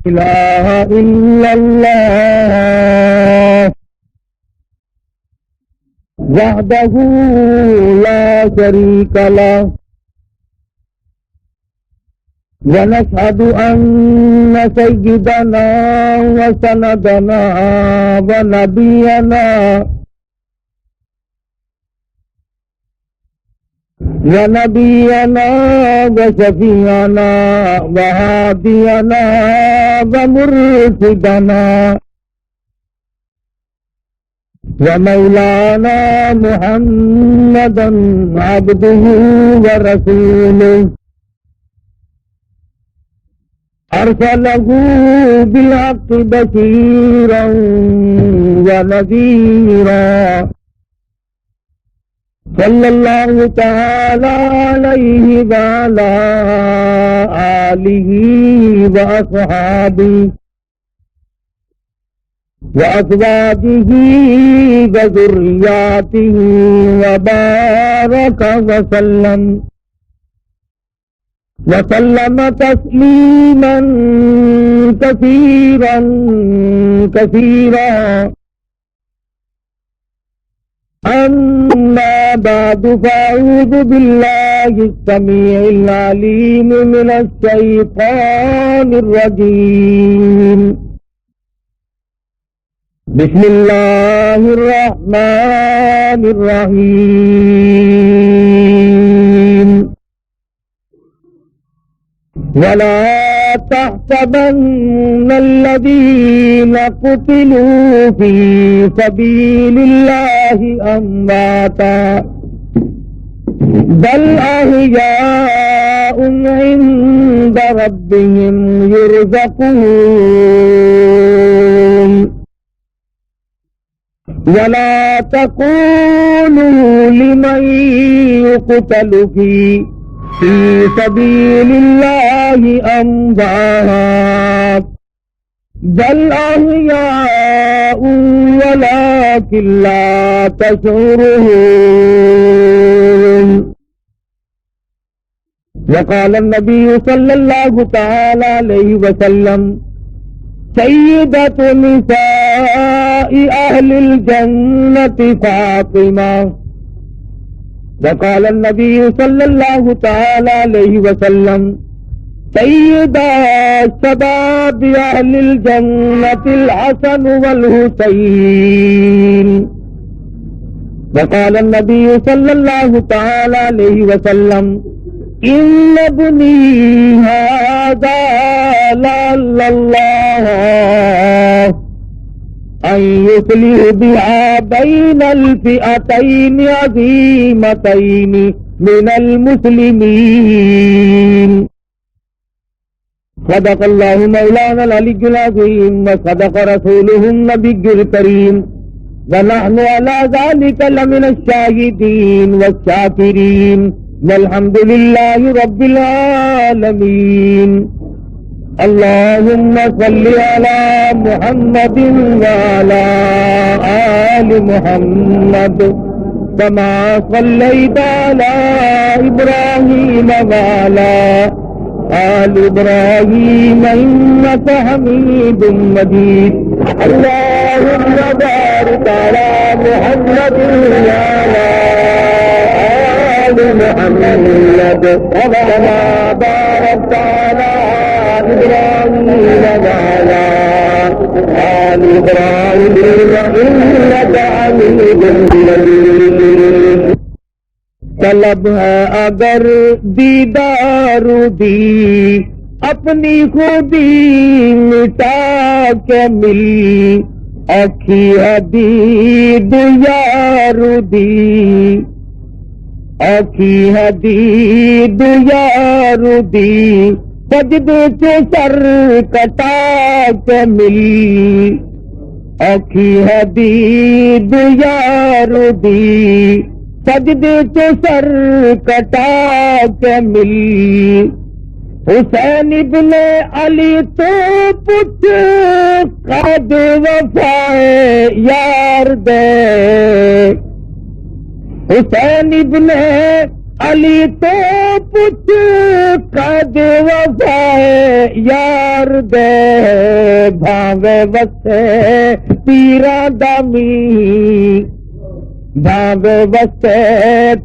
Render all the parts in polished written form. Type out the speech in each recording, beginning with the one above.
إله إلا الله وحده لا شريك له ونشهد أن سيدنا وسندنا ونبينا وشفيعنا وهادينا ومرشدنا ومولانا محمدا عبده ورسوله أرسله بالحق بشيرا ونذيرا صلى الله تعالى عليه وعلى آله وأصحابه وأزواجه وذرياته وبارك وسلم تسليما كثيرا كثيرا. أما بعد فأعوذ بالله السميع العليم من الشيطان الرجيم. بسم الله الرحمن الرحيم. ولا تحسبن الذين قتلوا في سبيل الله أمواتا بل أحياء عند ربهم يرزقون. ولا تقولوا لمن يقتل في سبيل الله أموات بل أحياء ولكن لا تشعرون. وقال النبي صلى الله تعالى عليه وسلم سيدة نساء أهل الجنة فاطمة. وقال النبي صلى الله تعالى عليه وسلم سيدا شباب أهل الجنة الحسن والحسين. وقال النبي صلى الله تعالى عليه وسلم إن ابني هذا لعل الله أن يصلح بها بين الفئتين عظيمتين من المسلمين. صدق الله مولانا العلي العظيم وصدق رسوله النبي الكريم ونحن على ذلك لمن الشاهدين والشاكرين والحمد لله رب العالمين. اللهم صل على محمد وعلى آل محمد كما صليت على إبراهيم وعلى آل إبراهيم إنك حميد مجيد. اللهم بارك على محمد وعلى آل محمد كما باركت على إبراهيم وعلى آل إبراهيم إنك حميد مجيد. طلب ہے اگر دیدار دی اپنی خودی مٹا کے ملی اکھی حدید یار دی اکھی حدید یار دی سجدے سے سر کٹا کے ملی اکھی حدید یار دی سجدے سے سر کٹا کے ملی. حسین ابن علی تو پوچھ قد وفائے یار دے. حسین ابن علی تو پوچھ قد وفائے یار دے بھاوے وسے تیرا دمی بھاوے وسے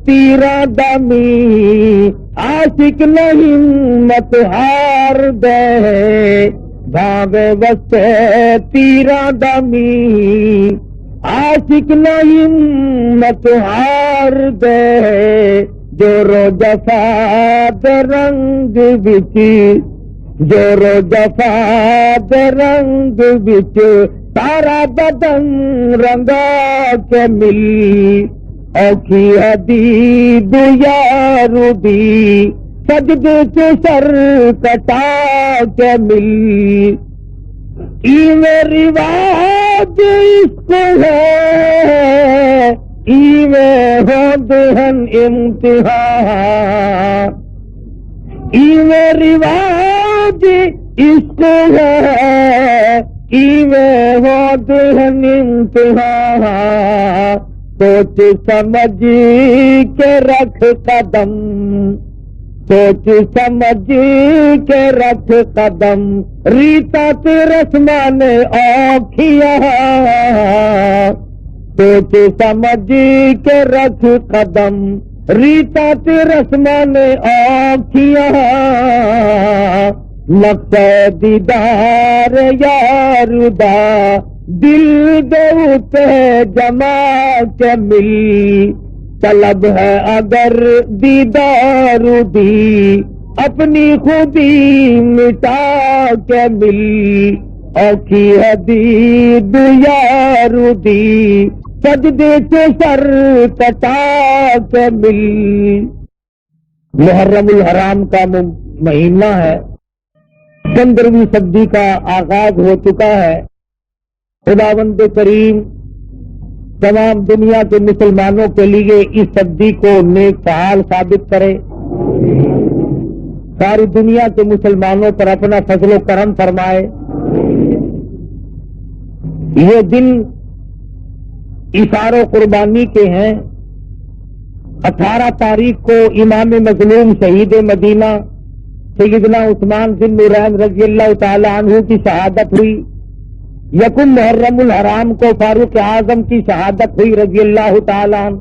تیرا دمی عاشق نہیں مت ہار دے بھاوے وسے تیرا دمی عاشق نہیں مت ہار دے جو رو جفا دے رنگ بچ جو رو جفا دے رنگ بچ سارا بدن رنگا کے مل اوکھی حدید یار دی سجدے سے سر کٹا کے مل ایویں رواج عشق ہے ایویں ہو دہن امتحان ایویں رواج عشق ہے ایویں ہو دہن امتحان سوچ سمجھ کے رکھ قدم سوچ سمجھ کے رکھ قدم ریتا رسمان اوکھیا سوچ سمجھ کے رکھ قدم ریتا رسمان اوکھیا نقطہ دیدار یار دا دل دوتے جما کے مل طلب ہے اگر دیدار دی اپنی خودی مٹا کے مل اوکھی حدید یار دی سجدے سے سر کٹا کے مل محرم الحرام کا مہینہ ہے 15ویں صدی کا آغاز ہو چکا ہے خداوند کریم تمام دنیا کے مسلمانوں کے لیے اس صدی کو نیک فعال ثابت کرے ساری دنیا کے مسلمانوں پر اپنا فضل و کرم فرمائے یہ دن اثار و قربانی کے ہیں 18 تاریخ کو امام مظلوم شہید مدینہ سیدنا عثمان بن نورین رضی اللہ تعالی عنہ کی شہادت ہوئی یکم محرم الحرام کو فاروق اعظم کی شہادت ہوئی رضی اللہ تعالی عنہ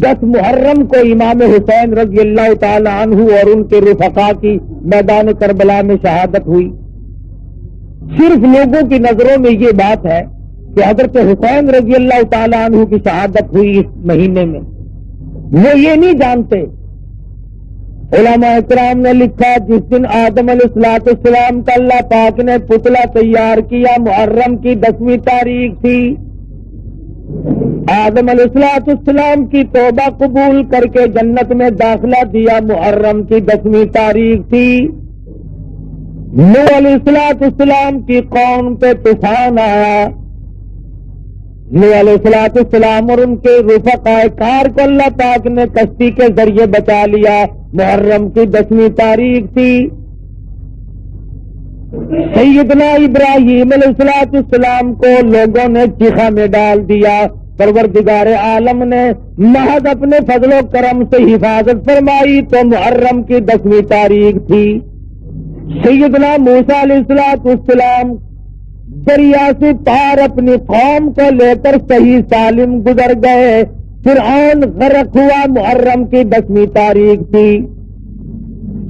10 محرم کو امام حسین رضی اللہ تعالی عنہ اور ان کے رفقا کی میدان کربلا میں شہادت ہوئی صرف لوگوں کی نظروں میں یہ بات ہے کہ حضرت حسین رضی اللہ تعالی عنہ کی شہادت ہوئی اس مہینے میں وہ یہ نہیں جانتے علماء اکرام نے لکھا جس دن آدم علیہ السلام کا اللہ پاک نے پتلا تیار کیا محرم کی 10ویں تاریخ تھی آدم علیہ السلام کی توبہ قبول کر کے جنت میں داخلہ دیا محرم کی 10ویں تاریخ تھی نوح علیہ السلام کی قوم پہ طوفان آیا نوح علیہ السلام اور ان کے رفقاء کار کو اللہ پاک نے کشتی کے ذریعے بچا لیا محرم کی 10ویں تاریخ تھی سیدنا ابراہیم علیہ السلام کو لوگوں نے چیخا میں ڈال دیا پروردگار عالم نے محض اپنے فضل و کرم سے حفاظت فرمائی تو محرم کی 10ویں تاریخ تھی سیدنا موسیٰ علیہ السلام دریا سے پار اپنی قوم کو لے کر صحیح سالم گزر گئے فرعون غرق ہوا محرم کی 10ویں تاریخ تھی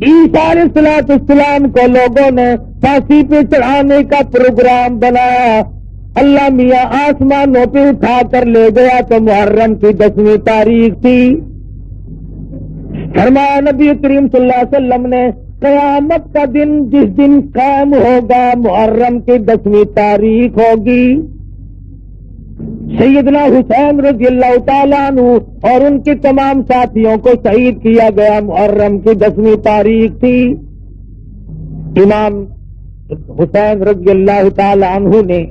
عیسیٰ علیہ السلام کو لوگوں نے پھانسی پہ چڑھانے کا پروگرام بنایا اللہ میاں آسمانوں پہ اٹھا کر لے گیا تو محرم کی 10ویں تاریخ تھی فرمایا نبی کریم صلی اللہ علیہ وسلم نے قیامت کا دن جس دن قائم ہوگا محرم کی 10ویں تاریخ ہوگی سیدنا حسین رضی اللہ تعالیٰ عنہ اور ان کے تمام ساتھیوں کو شہید کیا گیا محرم کی 10ویں تاریخ تھی امام حسین رضی اللہ تعالیٰ عنہ نے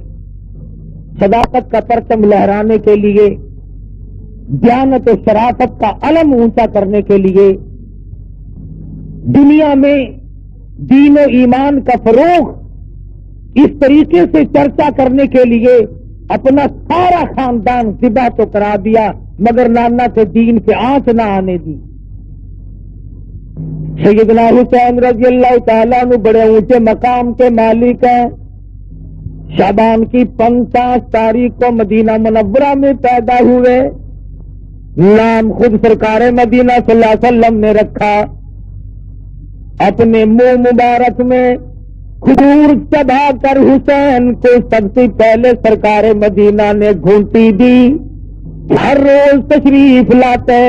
صداقت کا پرچم لہرانے کے لیے دیانت و شرافت کا علم اونچا کرنے کے لیے دنیا میں دین و ایمان کا فروغ اس طریقے سے چرچا کرنے کے لیے اپنا سارا خاندان ذبح تو کرا دیا مگر نانا سے دین پہ آنچ نہ آنے دی سیدنا حسین رضی اللہ تعالیٰ عنہ بڑے اونچے مقام کے مالک ہیں. شعبان کی 50 تاریخ کو مدینہ منورہ میں پیدا ہوئے. نام خود سرکار مدینہ صلی اللہ علیہ وسلم نے رکھا. اپنے منہ مبارک میں کھجور چبا کر حسین کو سب سے پہلے سرکار مدینہ نے گھونٹی دی. ہر روز تشریف لاتے،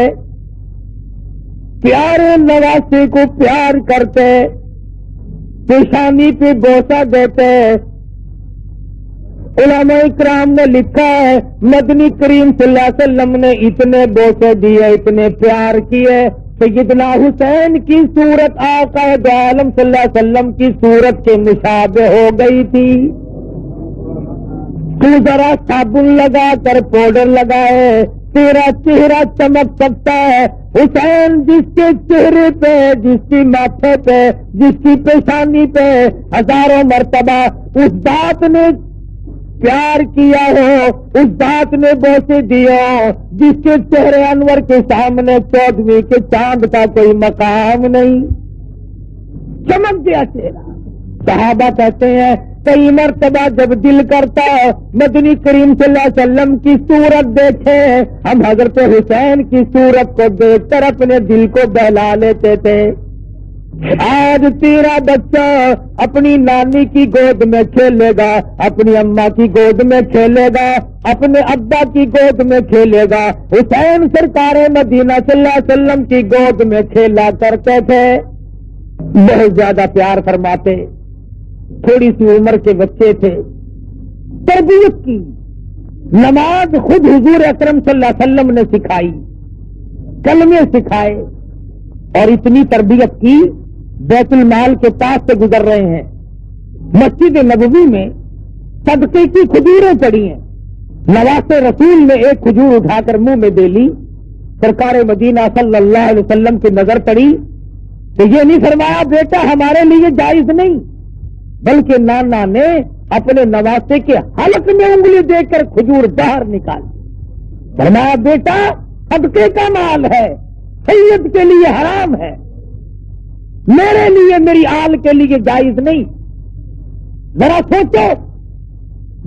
پیارے نواسے کو پیار کرتے، پیشانی پہ بوسہ دیتے. علماء اکرام نے لکھا ہے مدنی کریم صلی اللہ علیہ وسلم نے اتنے بوسے دیے، اتنے پیار کیے. سیدنا حسین کی صورت آقا دو عالم صلی اللہ علیہ وسلم کی صورت کے مشابہ ہو گئی تھی. تو ذرا صابن لگا کر پاؤڈر لگائے، تیرا چہرہ چمک سکتا ہے. حسین جس کے چہرے پہ، جس کی ماتھے پہ، جس کی پیشانی پہ ہزاروں مرتبہ اس ذات نے پیار کیا ہو، اس ذات نے بوسے دیا، جس کے چہرے انور کے سامنے 14ویں کے چاند کا کوئی مقام نہیں، چمک گیا چہرہ. صحابہ کہتے ہیں کئی مرتبہ جب دل کرتا مدنی کریم صلی اللہ علیہ وسلم کی صورت دیکھے، ہم حضرت حسین کی صورت کو دیکھ کر اپنے دل کو بہلا لیتے تھے. آج تیرا بچہ اپنی نانی کی گود میں کھیلے گا، اپنی اماں کی گود میں کھیلے گا، اپنے ابا کی گود میں کھیلے گا. حسین سرکار مدینہ صلی اللہ علیہ وسلم کی گود میں کھیلا کرتے تھے. بہت زیادہ پیار فرماتے. تھوڑی سی عمر کے بچے تھے. تربیت کی نماز خود حضور اکرم صلی اللہ علیہ وسلم نے سکھائی، کلمے سکھائے، اور اتنی تربیت کی بیت المال کے پاس سے گزر رہے ہیں. مسجد نبوی میں صدقے کی کھجوریں پڑی ہیں. نواسے رسول نے ایک کھجور اٹھا کر منہ میں دے لی. سرکار مدینہ صلی اللہ علیہ وسلم کی نظر پڑی تو یہ نہیں فرمایا بیٹا ہمارے لیے جائز نہیں، بلکہ نانا نے اپنے نواسے کے حلق میں انگلی دے کر کھجور باہر نکالی. فرمایا بیٹا صدقے کا مال ہے، سید کے لیے حرام ہے، میرے لیے، میری آل کے لیے جائز نہیں. ذرا سوچو،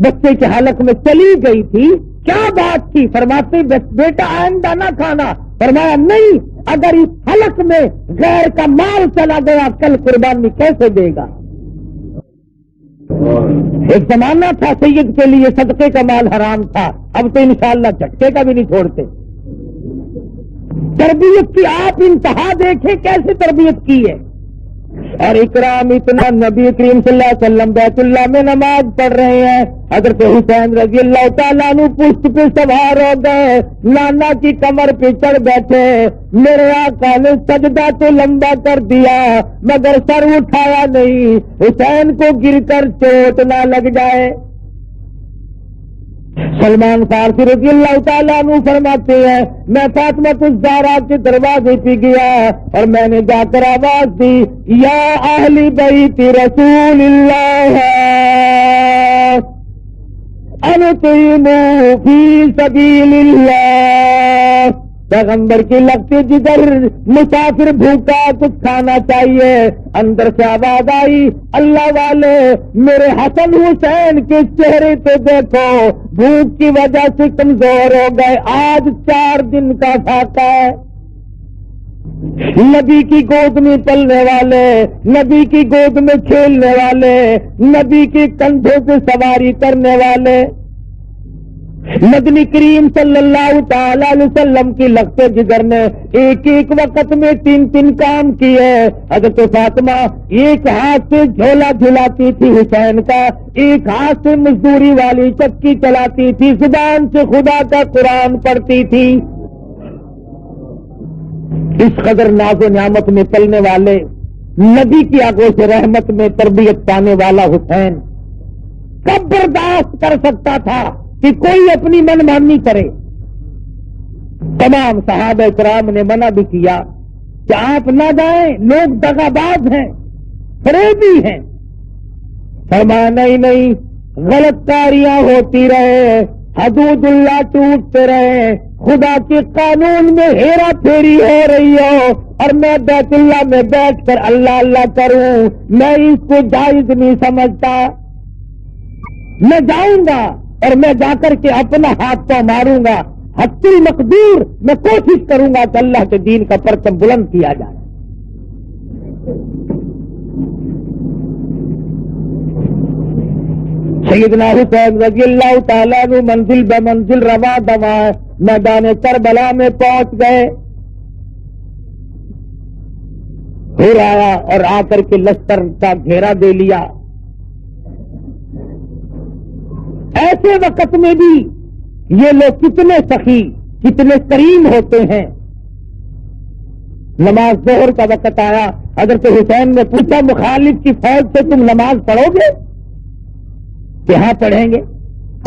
بچے کے حلق میں چلی گئی تھی، کیا بات تھی؟ فرماتے بیٹا آئندہ نہ کھانا. فرمایا نہیں، اگر اس حلق میں غیر کا مال چلا گیا کل قربانی کیسے دے گا؟ ایک زمانہ تھا سید کے لیے صدقے کا مال حرام تھا، اب تو انشاءاللہ جھٹکے کا بھی نہیں چھوڑتے. تربیت کی آپ انتہا دیکھیں کیسے تربیت کی ہے. اور اکرام اتنا، نبی کریم صلی اللہ علیہ وسلم بیت اللہ میں نماز پڑھ رہے ہیں. حضرت حسین رضی اللہ تعالیٰ عنہ پشت پہ سوار ہو گئے، نانا کی کمر پہ چڑھ بیٹھے. میرے آقا نے سجدہ تو لمبا کر دیا مگر سر اٹھایا نہیں، حسین کو گر کر چوٹ نہ لگ جائے. سلمان فارسی رضی اللہ تعالیٰ عنہ فرماتے ہیں میں فاطمہ الزہرا کے دروازے پہ گیا اور میں نے جا کر آواز دی یا اہل بیت رسول اللہ انطعموا فی سبیل اللہ. پیغمبر کی لگتی جدھر مسافر بھوکا کچھ کھانا چاہیے. اندر سے آواز آئی اللہ والے میرے حسن حسین کے چہرے پہ دیکھو، بھوک کی وجہ سے کمزور ہو گئے، آج 4 دن کا فاقہ ہے. نبی کی گود میں چلنے والے، نبی کی گود میں کھیلنے والے، نبی کے کندھے سے سواری کرنے والے، مدنی کریم صلی اللہ تعالی علیہ وسلم کی لگتے جگر نے ایک ایک وقت میں 3 کام کیے. حضرت فاطمہ ایک ہاتھ سے جھولا جھلاتی تھی حسین کا، ایک ہاتھ سے مزدوری والی چکی چلاتی تھی، زبان سے خدا کا قرآن پڑھتی تھی. اس قدر ناز و نعمت میں پلنے والے، نبی کی آگوش رحمت میں تربیت پانے والا حسین کب برداشت کر سکتا تھا کہ کوئی اپنی من مانی کرے؟ تمام صحابہ کرام نے منع بھی کیا کہ آپ نہ جائیں، لوگ دغاباز ہیں، فریبی ہیں. فرمایا نہیں، غلط کاریاں ہوتی رہے، حدود اللہ ٹوٹتے رہے، خدا کے قانون میں ہیرا پھیری ہو رہی ہو، اور میں بیت اللہ میں بیٹھ کر اللہ اللہ کروں، میں اس کو جائز نہیں سمجھتا۔ میں جاؤں گا اور میں جا کر کے اپنا ہاتھ پاؤں ماروں گا، حد المقدور میں کوشش کروں گا کہ اللہ کے دین کا پرچم بلند کیا جائے۔ سیدنا حسین رضی اللہ تعالیٰ عنہ منزل بہ منزل رواں دواں میدان کربلا میں پہنچ گئے۔ پھر آیا اور آ کر کے لشکر کا گھیرا دے لیا۔ ایسے وقت میں بھی یہ لوگ کتنے سخی، کتنے کریم ہوتے ہیں۔ نماز ظہر کا وقت آیا، حضرت حسین نے پوچھا مخالف کی فوج سے تم نماز پڑھو گے؟ کہ ہاں پڑھیں گے۔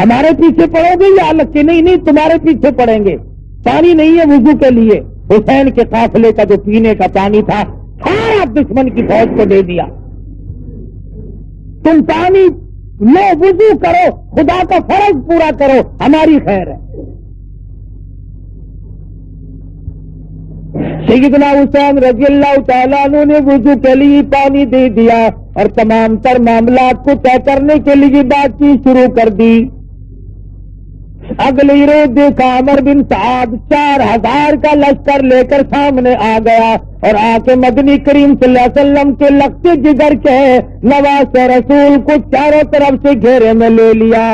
ہمارے پیچھے پڑھو گے یا الگ کے؟ نہیں نہیں، تمہارے پیچھے پڑھیں گے۔ پانی نہیں ہے وضو کے لیے، حسین کے قافلے کا جو پینے کا پانی تھا سارا دشمن کی فوج کو دے دیا۔ تم پانی لو، وضو کرو، خدا کا فرض پورا کرو، ہماری خیر ہے۔ سیدنا حسین رضی اللہ تعالیٰ عنہ نے وضو کے لیے پانی دے دیا اور تمام تر معاملات کو طے کرنے کے لیے بات چیت شروع کر دی۔ اگلی روز دیکھا عمر بن سعد 4000 کا لشکر لے کر سامنے آ گیا اور آ کے مدنی کریم صلی اللہ علیہ وسلم کے لخت جگر کے نواز رسول کو چاروں طرف سے گھیرے میں لے لیا۔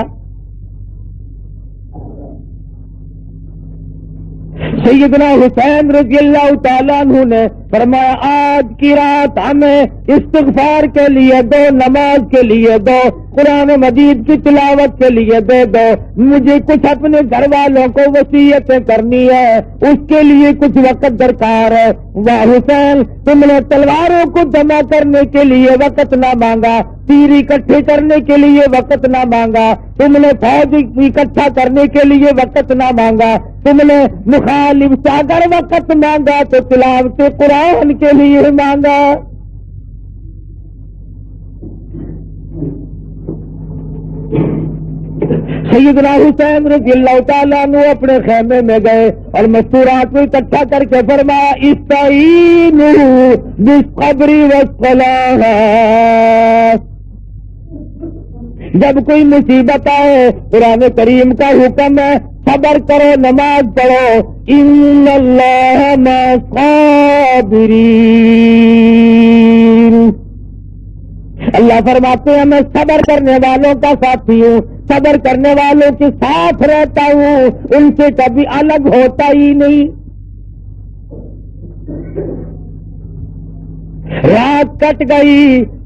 سیدنا حسین رضی اللہ تعالیٰ عنہ نے فرمایا آج کی رات ہمیں استغفار کے لیے دو، نماز کے لیے دو، قرآن مجید کی تلاوت کے لیے دے دو، مجھے کچھ اپنے گھر والوں کو وصیتیں کرنی ہے، اس کے لیے کچھ وقت درکار ہے۔ واہ حسین، تم نے تلواروں کو جمع کرنے کے لیے وقت نہ مانگا، تیر اکٹھے کرنے کے لیے وقت نہ مانگا، تم نے فوج اکٹھا کرنے کے لیے وقت نہ مانگا، تم نے مخالف سے اگر وقت مانگا تو تلاوت قرآن کے لیے مانگا۔ سیدنا حسین رضی اللہ تعالیٰ عنہ اپنے خیمے میں گئے اور مستورات کو اکٹھا کر کے فرمایا استعینوا بالصبر والصلاۃ۔ جب کوئی مصیبت آئے قرآن کریم کا حکم ہے صبر کرو، نماز پڑھو، ان اللہ مع الصابرین۔ اللہ فرماتے ہیں میں صبر کرنے والوں کا ساتھی ہوں، صبر کرنے والوں کے ساتھ رہتا ہوں، ان سے کبھی الگ ہوتا ہی نہیں۔ رات کٹ گئی،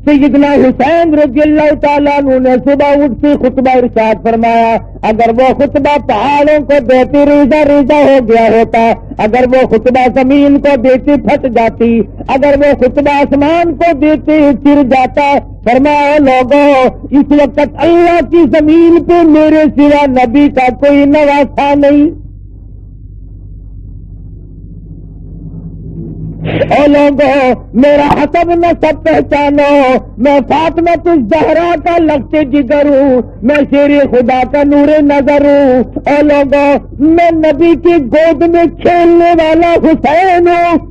سیدنا حسین رضی اللہ تعالیٰ عنہ نے صبح اٹھ کے خطبہ ارشاد فرمایا، اگر وہ خطبہ پہاڑوں کو دیتی ریزہ ریزہ ہو گیا ہوتا، اگر وہ خطبہ زمین کو دیتی پھٹ جاتی، اگر وہ خطبہ آسمان کو دیتی چر جاتا۔ فرمایا لوگوں اس وقت اللہ کی زمین پہ میرے سوا نبی کا کوئی نواسا نہیں۔ اے لوگوں میرا حسب نسب پہچانو، میں فاطمہ الزہرا کا لخت جگر ہوں، میں شیر خدا کا نور نظر ہوں۔ اے لوگوں میں نبی کی گود میں کھیلنے والا حسین ہوں۔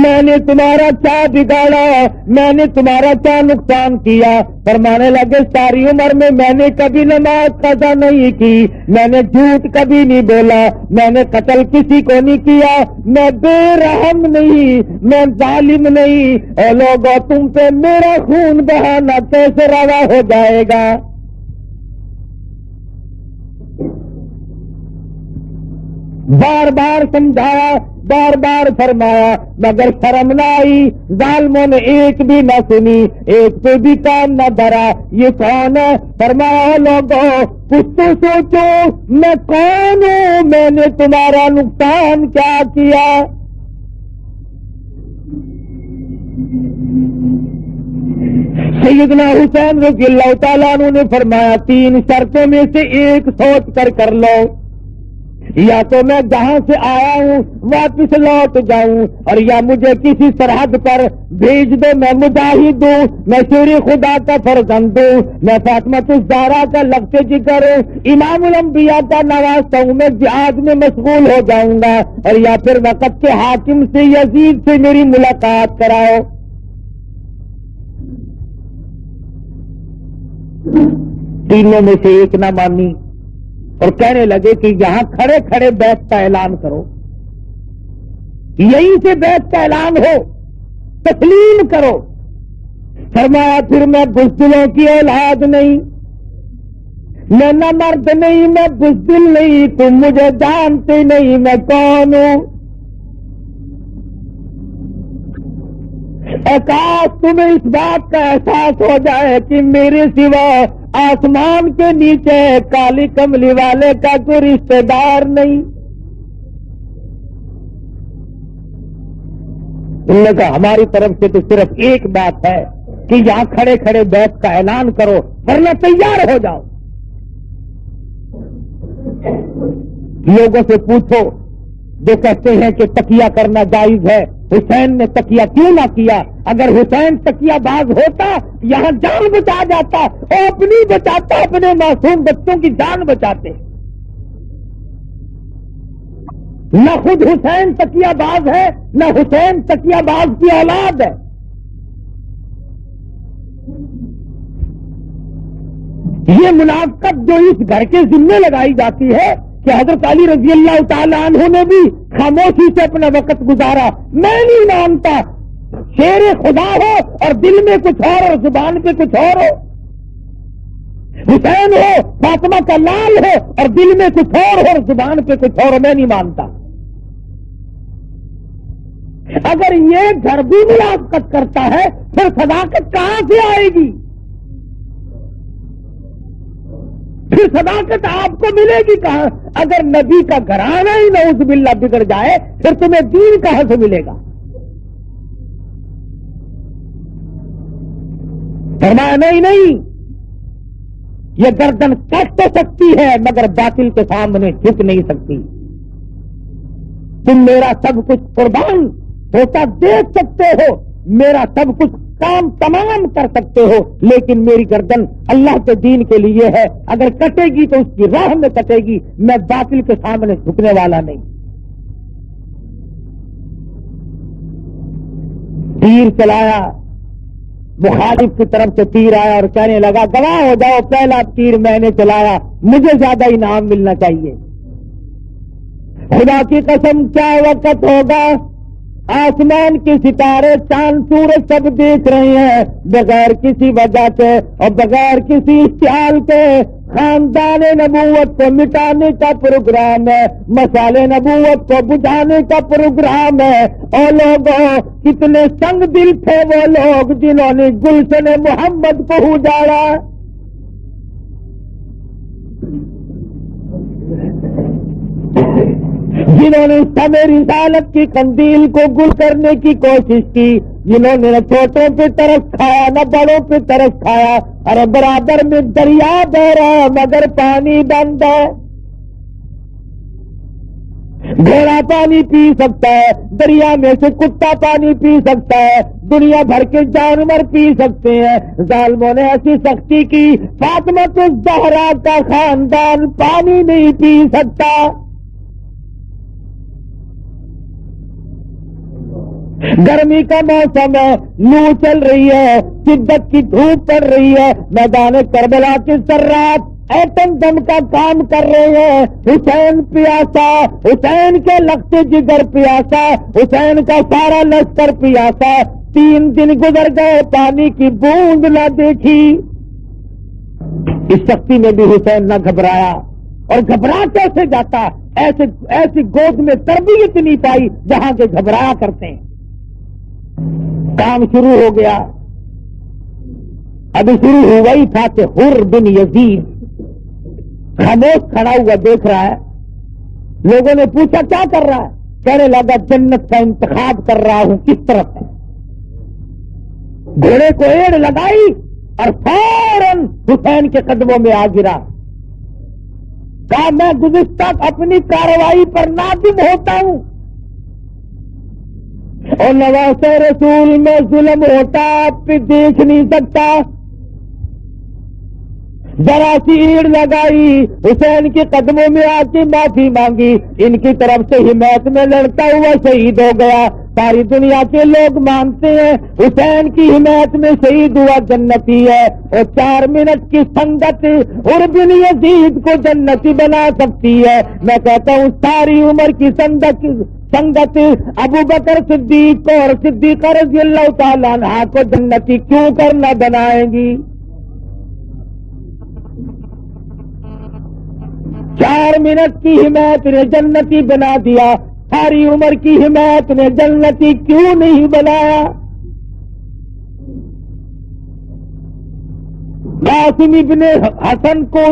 میں نے تمہارا کیا بگاڑا، میں نے تمہارا کیا نقصان کیا؟ فرمانے لگے ساری عمر میں نے کبھی نماز قضا نہیں کی، میں نے جھوٹ کبھی نہیں بولا، میں نے قتل کسی کو نہیں کیا، میں بے رحم نہیں، میں ظالم نہیں۔ اے لوگوں تم پہ میرا خون بہانا کیسے روا ہو جائے گا؟ بار بار سمجھایا، بار بار فرمایا، مگر شرم نہ آئی، ظالموں نے ایک بھی نہ سنی، ایک پہ بھی کام نہ دھرا۔ یہ کون ہے؟ فرمایا لوگوں کچھ تو سوچو میں کون ہوں، میں نے تمہارا نقصان کیا کیا؟ سیدنا حسین رضی اللہ تعالیٰ عنہ نے فرمایا 3 شرطوں میں سے ایک سوچ کر لو، یا تو میں جہاں سے آیا ہوں واپس لوٹ جاؤں، اور یا مجھے کسی سرحد پر بھیج دو، میں مجاہد ہوں، میں شیر خدا کا فرزند ہوں، میں فاطمہ الزہرا کا لفظ جگر ہوں، امام الانبیاء کا نواسہ ہوں، میں جہاد میں مشغول ہو جاؤں گا، اور یا پھر وقت کے حاکم سے یزید سے میری ملاقات کراؤ۔ تینوں میں سے ایک نہ مانی اور کہنے لگے کہ یہاں کھڑے کھڑے بیعت کا اعلان کرو، یہیں سے بیعت کا اعلان ہو، تسلیم کرو۔ فرمایا پھر میں بزدلوں کی اولاد نہیں، میں نہ مرد نہیں، میں بزدل نہیں، تم مجھے جانتے نہیں میں کون ہوں۔ کاش تمہیں اس بات کا احساس ہو جائے کہ میرے سوا آسمان کے نیچے کالی کملی والے کا کوئی رشتہ دار نہیں۔ انہوں نے کہا ہماری طرف سے تو صرف ایک بات ہے کہ یہاں کھڑے کھڑے بیعت کا اعلان کرو ورنہ تیار ہو جاؤ۔ لوگوں سے پوچھو جو کہتے ہیں کہ تکیہ کرنا جائز ہے، حسین نے تکیہ کیوں نہ کیا؟ اگر حسین تکیہ باز ہوتا یہاں جان بچا جاتا، اور اپنی بچاتا، اپنے معصوم بچوں کی جان بچاتے۔ نہ خود حسین تکیہ باز ہے، نہ حسین تکیہ باز کی اولاد ہے۔ یہ منافقت جو اس گھر کے ذمے لگائی جاتی ہے کہ حضرت علی رضی اللہ تعالی عنہ نے بھی خاموشی سے اپنا وقت گزارا، میں نہیں مانتا۔ شیر خدا ہو اور دل میں کچھ اور زبان پہ کچھ اور ہو، حسین ہو فاطمہ کا لال ہو اور دل میں کچھ اور زبان پہ کچھ اور، میں نہیں مانتا۔ اگر یہ گھر بھی منافقت کرتا ہے پھر صداقت کہاں سے آئے گی؟ پھر صداقت آپ کو ملے گی کہاں؟ اگر نبی کا گھرانہ ہی نعوذ باللہ بگڑ جائے پھر تمہیں دین کہاں سے ملے گا؟ فرمایا نہیں، یہ گردن کٹ تو سکتی ہے مگر باطل کے سامنے جھک نہیں سکتی۔ تم میرا سب کچھ قربان ہوتا دیکھ سکتے ہو، میرا سب کچھ کام تمام کر سکتے ہو، لیکن میری گردن اللہ کے دین کے لیے ہے، اگر کٹے گی تو اس کی راہ میں کٹے گی، میں باطل کے سامنے جھکنے والا نہیں۔ تیر چلایا، مخالف کی طرف سے تیر آیا اور کہنے لگا گواہ ہو جاؤ پہلا تیر میں نے چلایا، مجھے زیادہ انعام ملنا چاہیے۔ خدا کی قسم کیا وقت ہوگا، آسمان کے ستارے چاند سورج سب دیکھ رہے ہیں، بغیر کسی وجہ کے اور بغیر کسی اشتعال کے خاندان نبوت کو مٹانے کا پروگرام ہے، مصالح نبوت کو بجھانے کا پروگرام ہے۔ اور لوگوں کتنے سنگ دل تھے وہ لوگ جنہوں نے گلشن محمد کو اجاڑا۔ جنہوں نے سمے رسالت کی قندیل کو گل کرنے کی کوشش کی، جنہوں نے نہ چھوٹوں پہ ترس کھایا نہ بڑوں پہ ترس کھایا، اور برابر میں دریا بہ رہا مگر پانی بند ہے۔ گھوڑا پانی پی سکتا ہے، دریا میں سے کتا پانی پی سکتا ہے، دنیا بھر کے جانور پی سکتے ہیں، ظالموں نے ایسی سختی کی فاطمہ الزہرا کا خاندان پانی نہیں پی سکتا۔ گرمی کا موسم ہے، لو چل رہی ہے، شدت کی دھوپ پڑ رہی ہے، میدان کربلا کے سرات ایٹم دم کا کام کر رہے ہیں۔ حسین پیاسا، حسین کے لخت جگر پیاسا، حسین کا سارا لشکر پیاسا، 3 دن گزر گئے پانی کی بوند نہ دیکھی۔ اس سختی میں بھی حسین نہ گھبرایا، اور گھبرا کیسے جاتا؟ ایسی گود میں تربیت نہیں پائی جہاں کے گھبرایا کرتے ہیں۔ کام شروع ہو گیا، ابھی شروع ہوا ہی تھا کہ حر بن یزید خاموش کھڑا ہوا دیکھ رہا ہے۔ لوگوں نے پوچھا کیا کر رہا ہے؟ کہنے لگا جنت کا انتخاب کر رہا ہوں، کس طرف ہے؟ گھوڑے کو ایڑ لگائی اور فوراً حسین کے قدموں میں آ گرا۔ کہا میں گزشتہ اپنی کارروائی پر نادم ہوتا ہوں، اور نواسہ رسول میں ظلم ہوتا آپ پہ دیکھ نہیں سکتا۔ ذرا سی ایڑ لگائی، حسین کے قدموں میں آ کے معافی مانگی، ان کی طرف سے حمایت میں لڑتا ہوا شہید ہو گیا۔ ساری دنیا کے لوگ مانتے ہیں حسین کی حمایت میں شہید ہوا جنتی ہے، اور 4 منٹ کی سنگت اور بن یزید کو جنتی بنا سکتی ہے۔ میں کہتا ہوں ساری عمر کی سنگت ابو بکر صدیق اور صدیقہ رضی اللہ تعالیٰ عنہ کو جنتی کیوں کر نہ بنائیں گی؟ 4 منٹ کی حمایت نے جنتی بنا دیا، ساری عمر کی حمایت نے جنتی کیوں نہیں بنایا؟ قاسم ابن حسن کو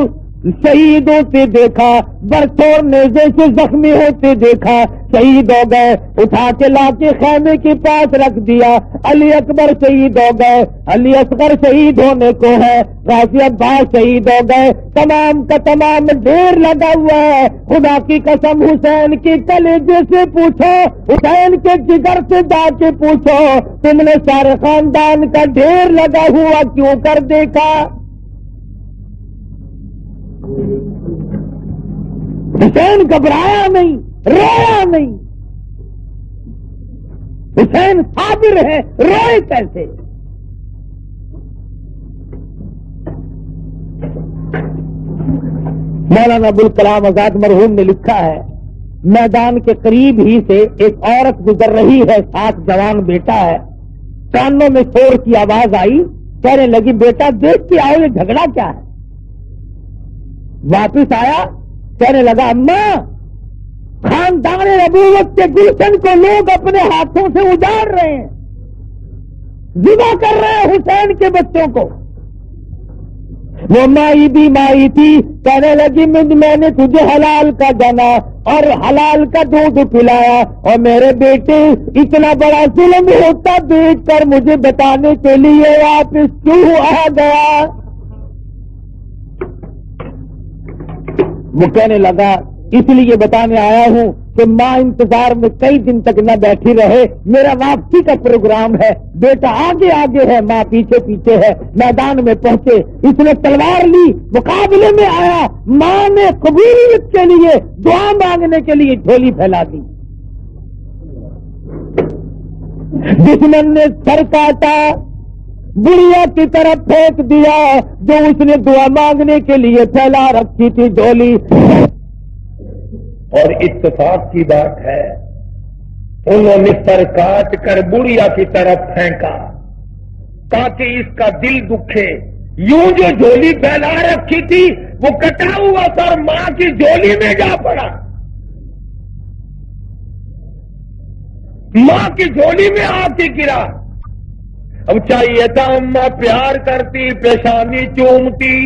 شہید ہوتے دیکھا، برسور نیزے سے زخمی ہوتے دیکھا، شہید ہو گئے، اٹھا کے لا کے خیمے کے پاس رکھ دیا۔ علی اکبر شہید ہو گئے، علی اصغر شہید ہونے کو ہے، غازی عباس شہید ہو گئے، تمام کا تمام ڈھیر لگا ہوا ہے۔ خدا کی قسم حسین کے کلیجے سے پوچھو، حسین کے جگر سے جا کے پوچھو، تم نے سارے خاندان کا ڈھیر لگا ہوا کیوں کر دیکھا؟ حسین گھبرایا نہیں، رویا نہیں، حسین صابر ہے، روئے کیسے؟ مولانا ابوالکلام آزاد مرحوم نے لکھا ہے، میدان کے قریب ہی سے ایک عورت گزر رہی ہے، 7 جوان بیٹا ہے، کانوں میں شور کی آواز آئی، کہنے لگی بیٹا دیکھ کے آؤ یہ جھگڑا کیا ہے؟ واپس آیا، کہنے لگا اماں خاندان نبوت کے گلشن کو لوگ اپنے ہاتھوں سے اجاڑ رہے ہیں، ذبح کر رہے ہیں حسین کے بچوں کو۔ وہ مائی بھی مائی تھی، کہنے لگی میں نے تجھے حلال کا جنا اور حلال کا دودھ پلایا، اور میرے بیٹے اتنا بڑا ظلم ہوتا دیکھ کر مجھے بتانے کے لیے واپس کیوں آ گیا؟ وہ کہنے لگا اس لیے بتانے آیا ہوں کہ ماں انتظار میں کئی دن تک نہ بیٹھی رہے، میرا واپسی کا پروگرام ہے، بیٹا آگے آگے ہے، ماں پیچھے پیچھے ہے۔ میدان میں پہنچے، اس نے تلوار لی، مقابلے میں آیا، ماں نے قبولیت کے لیے دعا مانگنے کے لیے جھولی پھیلا دی۔ دشمن نے سر کاٹا، بڑھیا کی طرف پھینک دیا جو اس نے دعا مانگنے کے لیے پھیلا رکھی تھی جھولی۔ اور اتفاق کی بات ہے انہوں نے سر کاٹ کر بڑھیا کی طرف پھینکا تاکہ اس کا دل دکھے۔ یوں جو جھولی پھیلا رکھی تھی وہ کٹا ہوا سر ماں کی جھولی میں جا پڑا، ماں کی جھولی میں آ کے گرا۔ اب چاہیے تھا اماں پیار کرتی، پیشانی چومتی،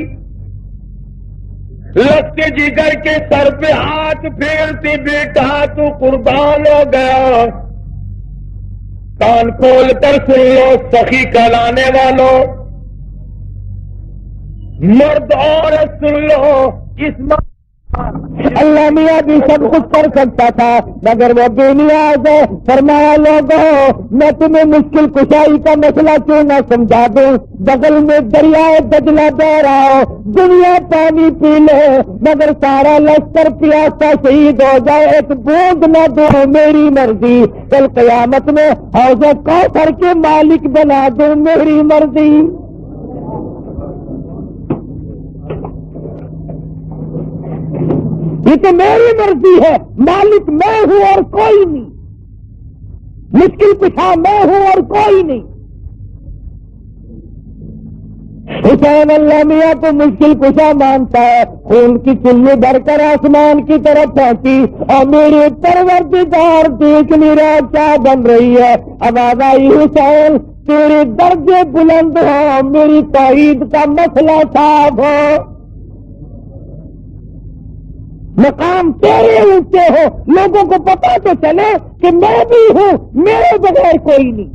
لگتے جگر کے سر پہ ہاتھ پھیرتی، بیٹا تو قربان ہو گیا۔ کان کھول کر سن لو سخی کہلانے والوں، مرد عورت سن لو، اس اللہ میاں بھی سب کچھ کر سکتا تھا مگر وہ بے نیاز ہے۔ فرمایا لوگوں میں تمہیں مشکل کشائی کا مسئلہ کیوں نہ سمجھا دوں، بغل میں دریائے دجلہ بہ رہا ہو، دنیا پانی پی لے مگر سارا لشکر پیاسا شہید ہو جائے، ایک بوند نہ دو میری مرضی، کل قیامت میں حوض کوثر کے مالک بنا دوں میری مرضی۔ یہ تو میری مرضی ہے، مالک میں ہوں اور کوئی نہیں، مشکل کشا میں ہوں اور کوئی نہیں۔ حسین اللہ میاں تو مشکل کشا مانتا ہے، خون کی چلی بھر کر آسمان کی طرف پہنچی اور میرے پروردگار دیکھ نہیں رہا کیا بن رہی ہے۔ آواز آئی حسین تیرے درجے بلند ہو، میری توحید کا مسئلہ صاف ہو، مقام تیرے اونچے ہو، لوگوں کو پتا تو چلے کہ میں بھی ہوں، میرے بغیر کوئی نہیں۔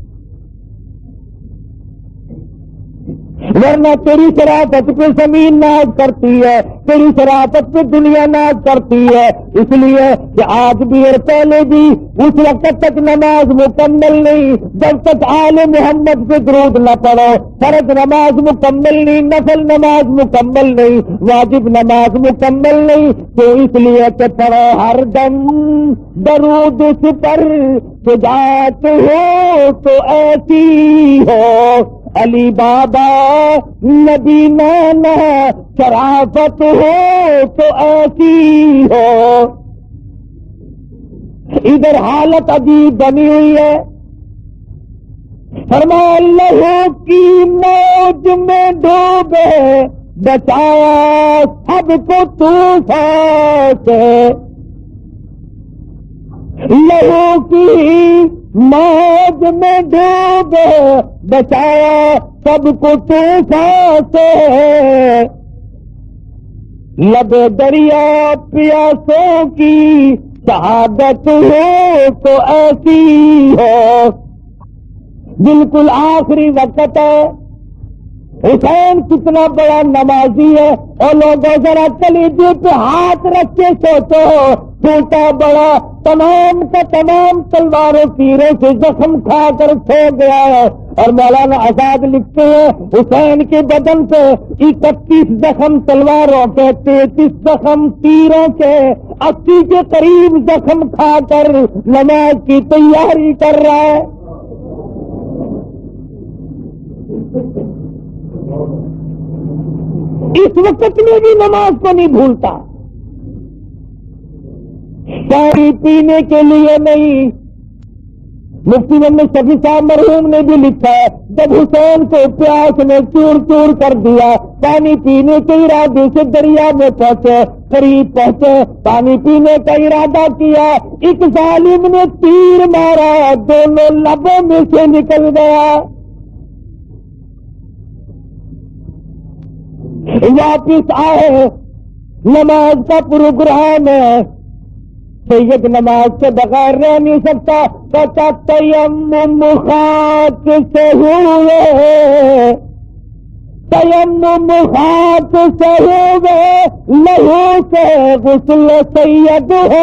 ورنہ تیری شرافت پہ زمین ناز کرتی ہے، تیری شرافت پہ دنیا ناز کرتی ہے، اس لیے کہ آج بھی اور پہلے بھی اس وقت تک نماز مکمل نہیں جب تک آل محمد پہ درود نہ پڑھو، فرض نماز مکمل نہیں، نفل نماز مکمل نہیں، واجب نماز مکمل نہیں، تو اس لیے کہ پڑھو ہر دم درود اس پر کہ ذات ہو تو ایسی ہو، علی بابا نبی نانا شرافت ہو تو ایسی ہو۔ ادھر حالت عجیب بنی ہوئی ہے، فرمایا لہو کی موج میں ڈوبے بچایا سب کو طوفان سے، لہو کی موج میں ڈوبے بچایا سب کو طوفان سے، لب دریا پیاسوں کی شہادت ہو تو ایسی ہو۔ بالکل آخری وقت ہے، حسین کتنا بڑا نمازی ہے، اور لوگوں ذرا کلیجے پہ ہاتھ رکھ کے سوچو، چھوٹا بڑا تمام کا تمام تلواروں تیروں سے زخم کھا کر سو گیا ہے، اور مولانا آزاد لکھتے ہیں حسین کے بدن سے 31 زخم تلواروں کے، 33 زخم تیروں کے، 80 کے قریب زخم کھا کر نماز کی تیاری کر رہا ہے۔ اس وقت میں بھی نماز کو نہیں بھولتا، پانی پینے کے لیے نہیں۔ مفتی محمد شفیع صاحب مرحوم نے بھی لکھا ہے جب حسین کو پیاس نے چور چور کر دیا، پانی پینے کے ارادے سے دریا میں پہنچے، قریب پہنچے، پانی پینے کا ارادہ کیا، ایک ظالم نے تیر مارا، دونوں لبوں میں سے نکل گیا۔ واپس آئے، نماز کا پروگرام ہے، سید نماز کے بغیر رہ نہیں سکتا، کہتا تیمم خاک سے ہوئے، تیمم خاک سے ہوئے، لہو سے غسل سید ہو۔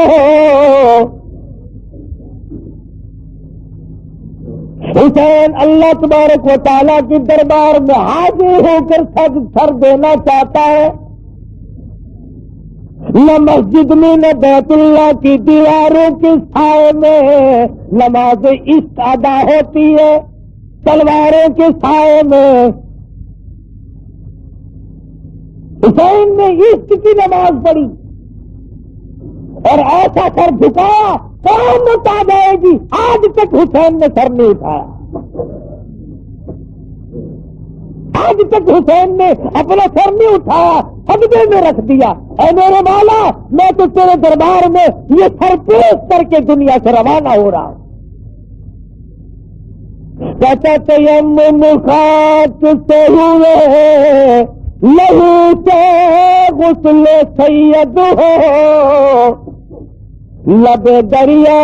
حسین اللہ تبارک و تعالیٰ کی دربار میں حاضر ہو کر سر دینا چاہتا ہے، نہ مسجد میں نہ بیت اللہ کی دیواروں کے سائے میں نماز عشق ادا ہوتی ہے، تلواروں کے سائے میں۔ حسین نے عشق کی نماز پڑھی اور ایسا سر جھکایا، کون بتا جائے گی آج تک حسین نے سر نہیں اٹھایا، آج تک حسین نے اپنا سر نہیں اٹھایا، سجدے میں رکھ دیا، اے میرے مولا میں تو تیرے دربار میں یہ سر پیش کر کے دنیا سے روانہ ہو رہا ہوں۔ کہتا تیمم خاک سے ہوئے، لہو سے غسل سید ہو، لب دریا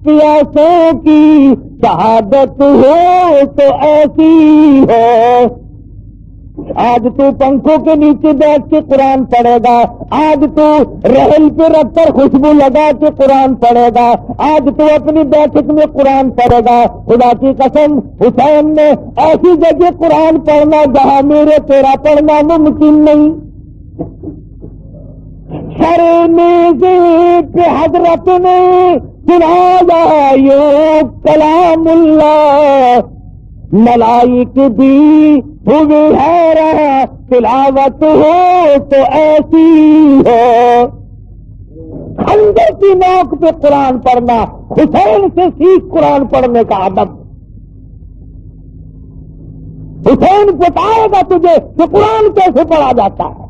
پیاسوں کی شہادت ہو تو ایسی ہو۔ آج تو پنکھوں کے نیچے بیٹھ کے قرآن پڑھے گا، آج تو رحل پہ رکھ کر خوشبو لگا کے قرآن پڑھے گا، آج تو اپنی بیٹھک میں قرآن پڑھے گا۔ خدا کی قسم حسین نے ایسی جگہ قرآن پڑھنا جہاں میرے تیرا پڑھنا ممکن نہیں۔ سر نیزے پہ حضرت نے سنایا یہ کلام اللہ، ملائک بھی ہوئے حیران، تلاوت ہو تو ایسی ہو۔ خنجر کی نوک پہ قرآن پڑھنا، حسین سے سیکھ قرآن پڑھنے کا ادب۔ حسین بتائے گا تجھے کہ قرآن کیسے پڑھا جاتا ہے۔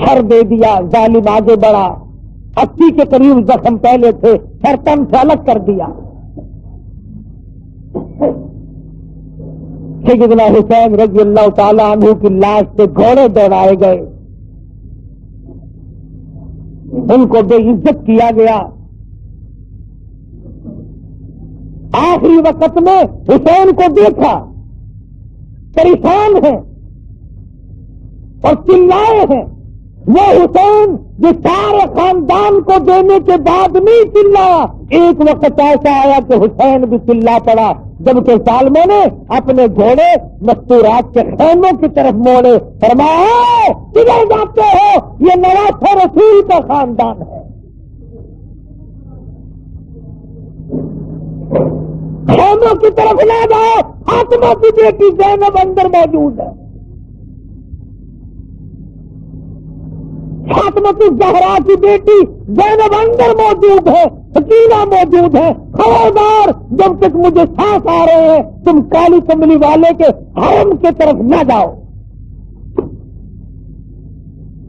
سر دے دیا، ظالم آگے بڑھا، 80 کے قریب زخم پہلے تھے، سر تن سے الگ کر دیا۔ سیدنا حسین رضی اللہ تعالی عنہ کی لاش سے گھوڑے دوڑائے گئے، ان کو بے عزت کیا گیا۔ آخری وقت میں حسین کو دیکھا پریشان ہے اور چلائے ہیں. وہ حسین جو سارے خاندان کو دینے کے بعد نہیں چلایا. ایک وقت ایسا آیا کہ حسین بھی چلا پڑا جبکہ ظالموں نے اپنے گھوڑے مستورات کے خیموں کی طرف موڑے. فرمایا کدھر جاتے ہو؟ یہ نواز رسول کا خاندان ہے. خیموں کی طرف نہ جاؤ، فاطمہ کی بیٹی زینب اندر موجود ہے، فاطمہ کی زہرا کی بیٹی زینب اندر موجود ہے، سکینہ موجود ہے. خبردار، جب تک مجھے سانس آ رہے ہیں تم کالی کملی والے کے حرم کی طرف نہ جاؤ.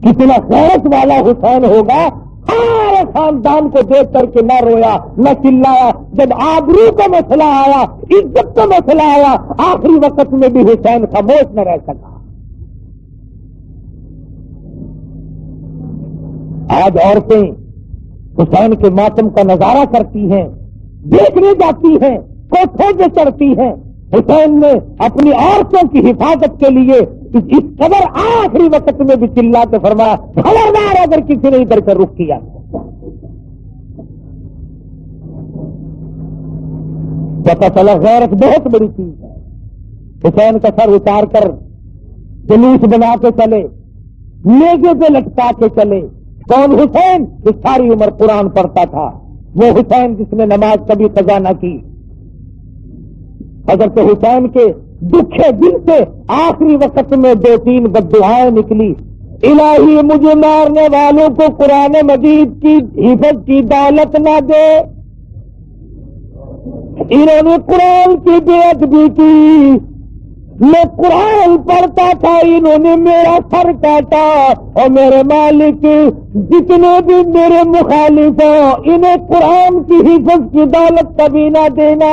کتنا غیرت والا حسین ہوگا، سارے خاندان کو دیکھ کر کے نہ رویا نہ چلایا. جب آبرو کا مسئلہ آیا، عزت کا مسئلہ آیا، آخری وقت میں بھی حسین خاموش نہ رہ سکا. آج عورتیں حسین کے ماتم کا نظارہ کرتی ہیں، دیکھنے جاتی ہیں، کوٹھوں پہ چڑھتی ہیں. حسین نے اپنی عورتوں کی حفاظت کے لیے اس قدر آخری وقت میں بھی چلا کے فرمایا خبردار اگر کسی نے ادھر کا رخ کیا. پتہ چلا غیرت بہت بڑی چیز ہے. حسین کا سر اتار کر جلوس بنا کے چلے، نیزے پہ لٹکا کے چلے. کون حسین؟ جو ساری عمر قرآن پڑھتا تھا، وہ حسین جس نے نماز کبھی قضا نہ کی. حضرت حسین کے دکھے دل سے آخری وقت میں 2-3 بددعائیں نکلی. الہی مجھے مارنے والوں کو قرآن مجید کی حفظ کی دولت نہ دے. انہوں نے قرآن کی بے ادبی کی، میں قرآن پڑھتا تھا، انہوں نے میرا سر کاٹا. اور میرے مالک جتنے بھی میرے مخالف ہوں انہیں قرآن کی حفظ کی دولت کبھی نہ دینا.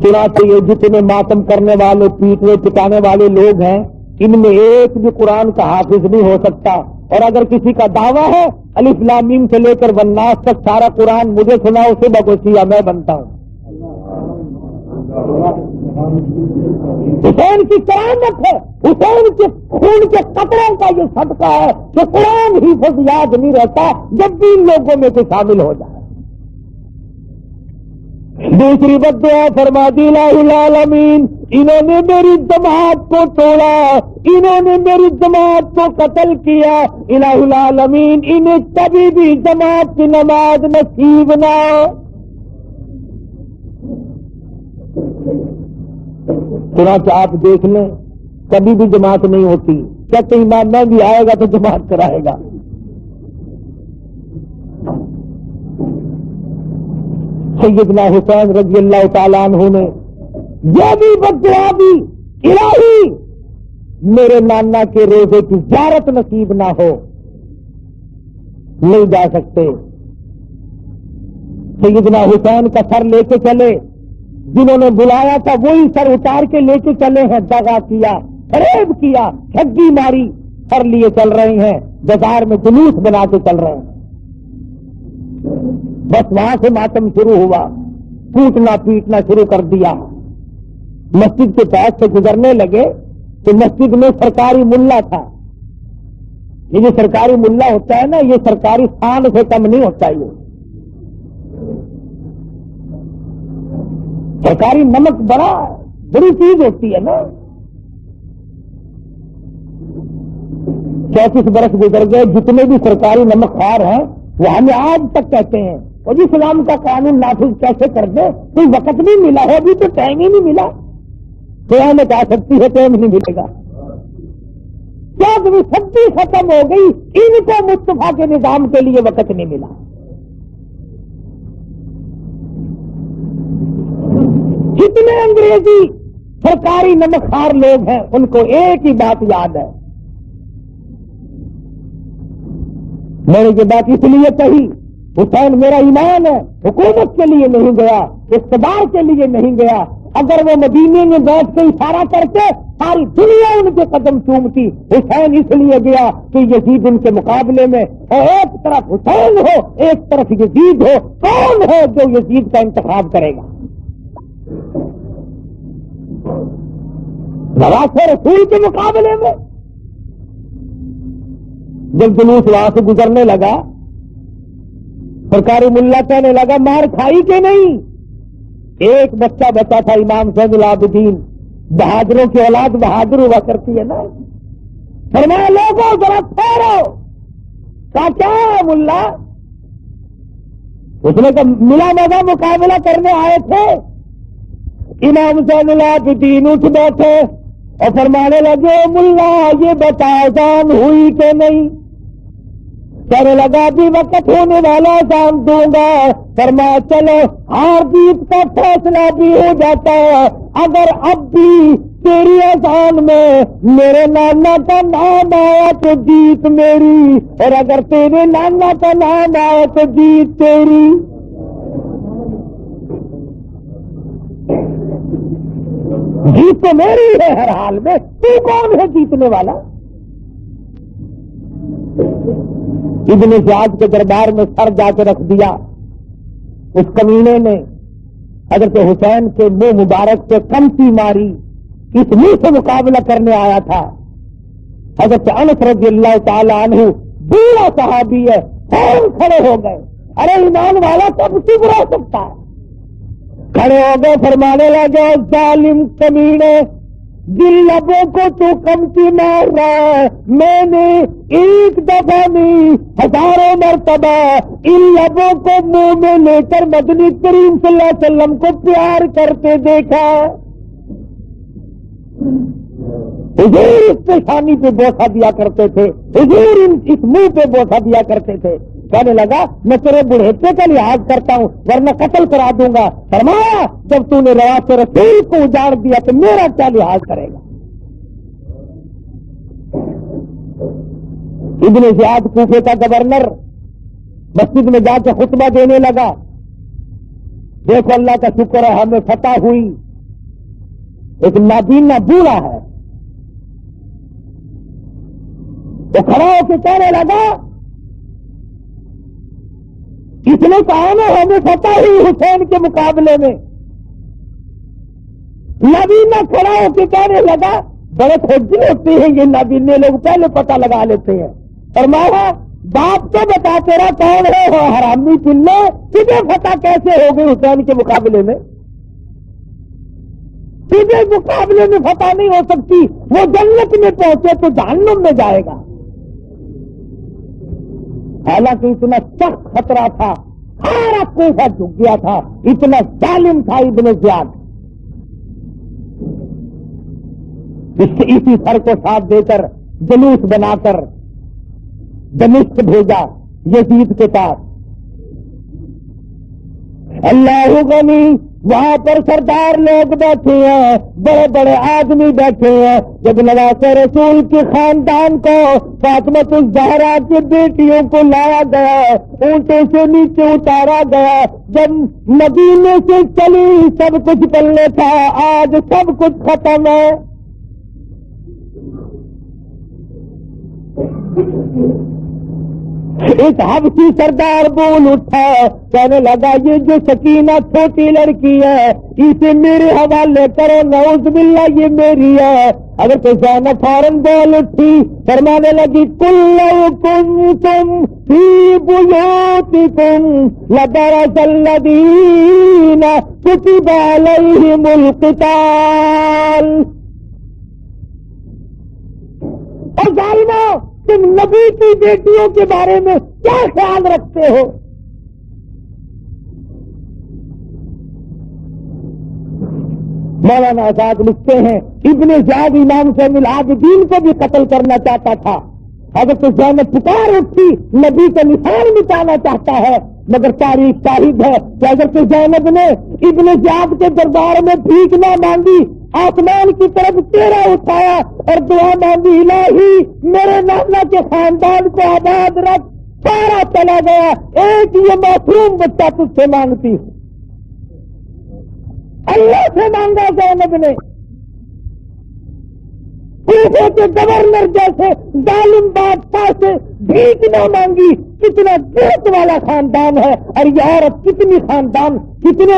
چنانچہ یہ جتنے ماتم کرنے والے پیٹنے پٹانے والے لوگ ہیں ان میں ایک بھی قرآن کا حافظ نہیں ہو سکتا. اور اگر کسی کا دعویٰ ہے الف لام میم سے لے کر والناس تک سارا قرآن مجھے سنا اسے بگوسیا میں بنتا ہوں. حسین کی کرامت ہے، حسین کے خون کے قطروں کا یہ صدقہ ہے کہ قرآن حفظ یاد نہیں رہتا جب بھی ان لوگوں میں سے شامل ہو جائے. دوسری بددعا فرما دی الہ العالمین انہوں نے میری جماعت کو توڑا، انہوں نے میری جماعت کو قتل کیا. الہ العالمین انہیں کبھی بھی جماعت کی نماز نصیب نہ. چنانچہ آپ دیکھ لیں کبھی بھی جماعت نہیں ہوتی. کہتے امام میں بھی آئے گا تو جماعت کرائے گا. سیدنا حسین رضی اللہ تعالیٰ عنہ نے یہ بھی بددعا دی الہی میرے نانا کے روزے کی زیارت نصیب نہ ہو. نہیں جا سکتے. سیدنا حسین کا سر لے کے چلے، جنہوں نے بلایا تھا وہی سر اتار کے لے کے چلے ہیں. دغا کیا، فریب کیا، ٹھگی ماری، سر لیے چل رہے ہیں، بازار میں جلوس بنا کے چل رہے ہیں. بس وہاں سے ماتم شروع ہوا، کوٹنا پیٹنا شروع کر دیا. مسجد کے پاس سے گزرنے لگے تو مسجد میں سرکاری ملا تھا. یہ جو سرکاری ملا ہوتا ہے نا یہ سرکاری خان سے کم نہیں ہوتا. یہ سرکاری نمک بڑی چیز ہوتی ہے نا. 34 برس گزر گئے، جتنے بھی سرکاری نمک خوار ہیں وہ ہمیں آج تک کہتے ہیں اور اسلام کا قانون نافذ کیسے کر دے، کوئی وقت نہیں ملا ہے، ابھی تو ٹائم ہی نہیں ملا. قیامت آ سکتی ہے، ٹائم نہیں ملے گا. کیا کبھی سبزی ختم ہو گئی، ان کو مصطفیٰ کے نظام کے لیے وقت نہیں ملا. جتنے انگریزی سرکاری نمک خوار لوگ ہیں ان کو ایک ہی بات یاد ہے. میں نے یہ بات اس لیے کہی، حسین میرا ایمان ہے، حکومت کے لیے نہیں گیا، اقتدار کے لیے نہیں گیا. اگر وہ مدینے میں بیٹھ کے اشارہ کرتے ساری دنیا ان کے قدم چومتی، حسین اس لیے گیا کہ یزید ان کے مقابلے میں، اور ایک طرف حسین ہو ایک طرف یزید ہو، کون ہے جو یزید کا انتخاب کرے گا؟ نواسے رسول کے مقابلے میں جب جلوس وہاں سے گزرنے لگا، سرکاری ملا کہنے لگا مار کھائی کہ نہیں؟ ایک بچہ بچا تھا امام زین العابدین، بہادروں کی اولاد بہادر ہوا کرتی ہے نا، فرمایا لوگوں ذرا ٹھہرو، کہا کیا ملا؟ اس نے کہا ملا مزہ مقابلہ کرنے آئے تھے۔ امام زین العابدین اٹھ بیٹھے اور فرمانے لگے ملا یہ بتا اذان ہوئی کہ نہیں؟ کہنے لگا ابھی وقت ہونے والا اذان دوں گا۔ فرمایا چلو ہار جیت کا فیصلہ بھی ہو جاتا ہے، اگر اب بھی تیری اذان میں میرے نانا کا نام آیا تو جیت میری، اور اگر تیرے نانا کا نام آیا تو جیت تیری۔ جیت تو میری ہے ہر حال میں، تو کون ہے جیتنے والا؟ ابن زیاد کے دربار میں سر جا کے رکھ دیا اس کمینے نے، حضرت حسین کے منہ مبارک سے کمچی ماری، اس منہ سے مقابلہ کرنے آیا تھا۔ حضرت انس رضی اللہ تعالی عنہ بوڑھا صحابی ہے، فوراً کھڑے ہو گئے، ارے ایمان والا سب چپ رہ سکتا ہے، کھڑے ہو گئے، فرمانے لگے ظالم کمینے، جن لبوں کو تو کمچی مار رہا ہے، میں نے ایک دفعہ نہیں ہزاروں مرتبہ ان لبوں کو منہ میں لے کر مدنی کریم صلی اللہ علیہ وسلم کو پیار کرتے دیکھا۔ حضور اس پیشانی پہ بوسہ دیا کرتے تھے، حضور اس منہ پہ بوسہ دیا کرتے تھے۔ کہنے لگا میں تیرے بڑھیپے کا لحاظ کرتا ہوں ورنہ قتل کرا دوں گا۔ فرمایا جب تو نے رواس رسول کو اجاڑ دیا تو میرا کیا لحاظ کرے گا؟ ابن زیاد کوفے کا گورنر مسجد میں جا کے خطبہ دینے لگا، دیکھو اللہ کا شکر ہے ہمیں فتح ہوئی، ایک نابینا بوڑھا ہے، وہ کھڑا ہو کے کہنے لگا اس نے کہا نا ہمیں فتح ہوئی حسین کے مقابلے میں۔ نابینا کھڑا ہو کے کہنے لگا بڑے کھوجل ہوتے ہیں یہ نابینے لوگ، پہلے پتہ لگا لیتے ہیں۔ فرمایا باپ تو بتا تیرا کون ہے ہو حرامی پلے، تجھے فتح کیسے ہو گئی حسین کے مقابلے میں؟ تجھے مقابلے میں فتح نہیں ہو سکتی، وہ جنت میں پہنچے تو جہنم میں جائے گا۔ حالانکہ اتنا سخت خطرہ تھا، سارا کوفہ جھک گیا تھا، اتنا ظالم تھا ابن زیاد۔ اسی سر کو ساتھ دے کر جلوس بنا کر دمشق بھیجا یزید کے پاس۔ اللہ غنی وہاں پر سردار لوگ بیٹھے ہیں، بڑے بڑے آدمی بیٹھے ہیں۔ جب نواز رسول کے خاندان کو فاطمہ الزہرا کی بیٹیوں کو لایا گیا، اونٹے سے نیچے اتارا گیا، جب مدینے سے چلی سب کچھ پلے تھا، آج سب کچھ ختم ہے۔ ایک حبشی سردار بول اٹھا، کہنے لگا یہ جو سکینہ چھوٹی لڑکی ہے اسے میرے حوالے کرو، نعوذ باللہ یہ میری ہے۔ اگر تو زینب فوراً بول اٹھی، فرمانے لگی کل لو کنتم فی بیوتکم لبرز الذین کتب علیہم القتال۔ اور ظالمو تم نبی کی بیٹیوں کے بارے میں کیا خیال رکھتے ہو؟ مولانا آزاد لکھتے ہیں ابن زیاد امام زین العابدین کو بھی قتل کرنا چاہتا تھا، حضرت زینب پکار اٹھی نبی کا نشان مٹانا چاہتا ہے، مگر تاریخ شاہد ہے کہ حضرت زینب نے ابن زیاد کے دربار میں بھیک نہ مانگی، آسمان کی طرف چہرہ اٹھایا اور دعا مانگی الہی میرے نانا کے خاندان کو آباد رکھ، سارا چلا گیا، ایک یہ معصوم بچہ تجھ سے مانگتی ہوں۔ اللہ سے مانگا زینب نے، کوفے کے گورنر جیسے ظالم بادشاہ سے بھیک نہ مانگی. کتنا جرت والا خاندان ہے, اور یہ عورت کتنے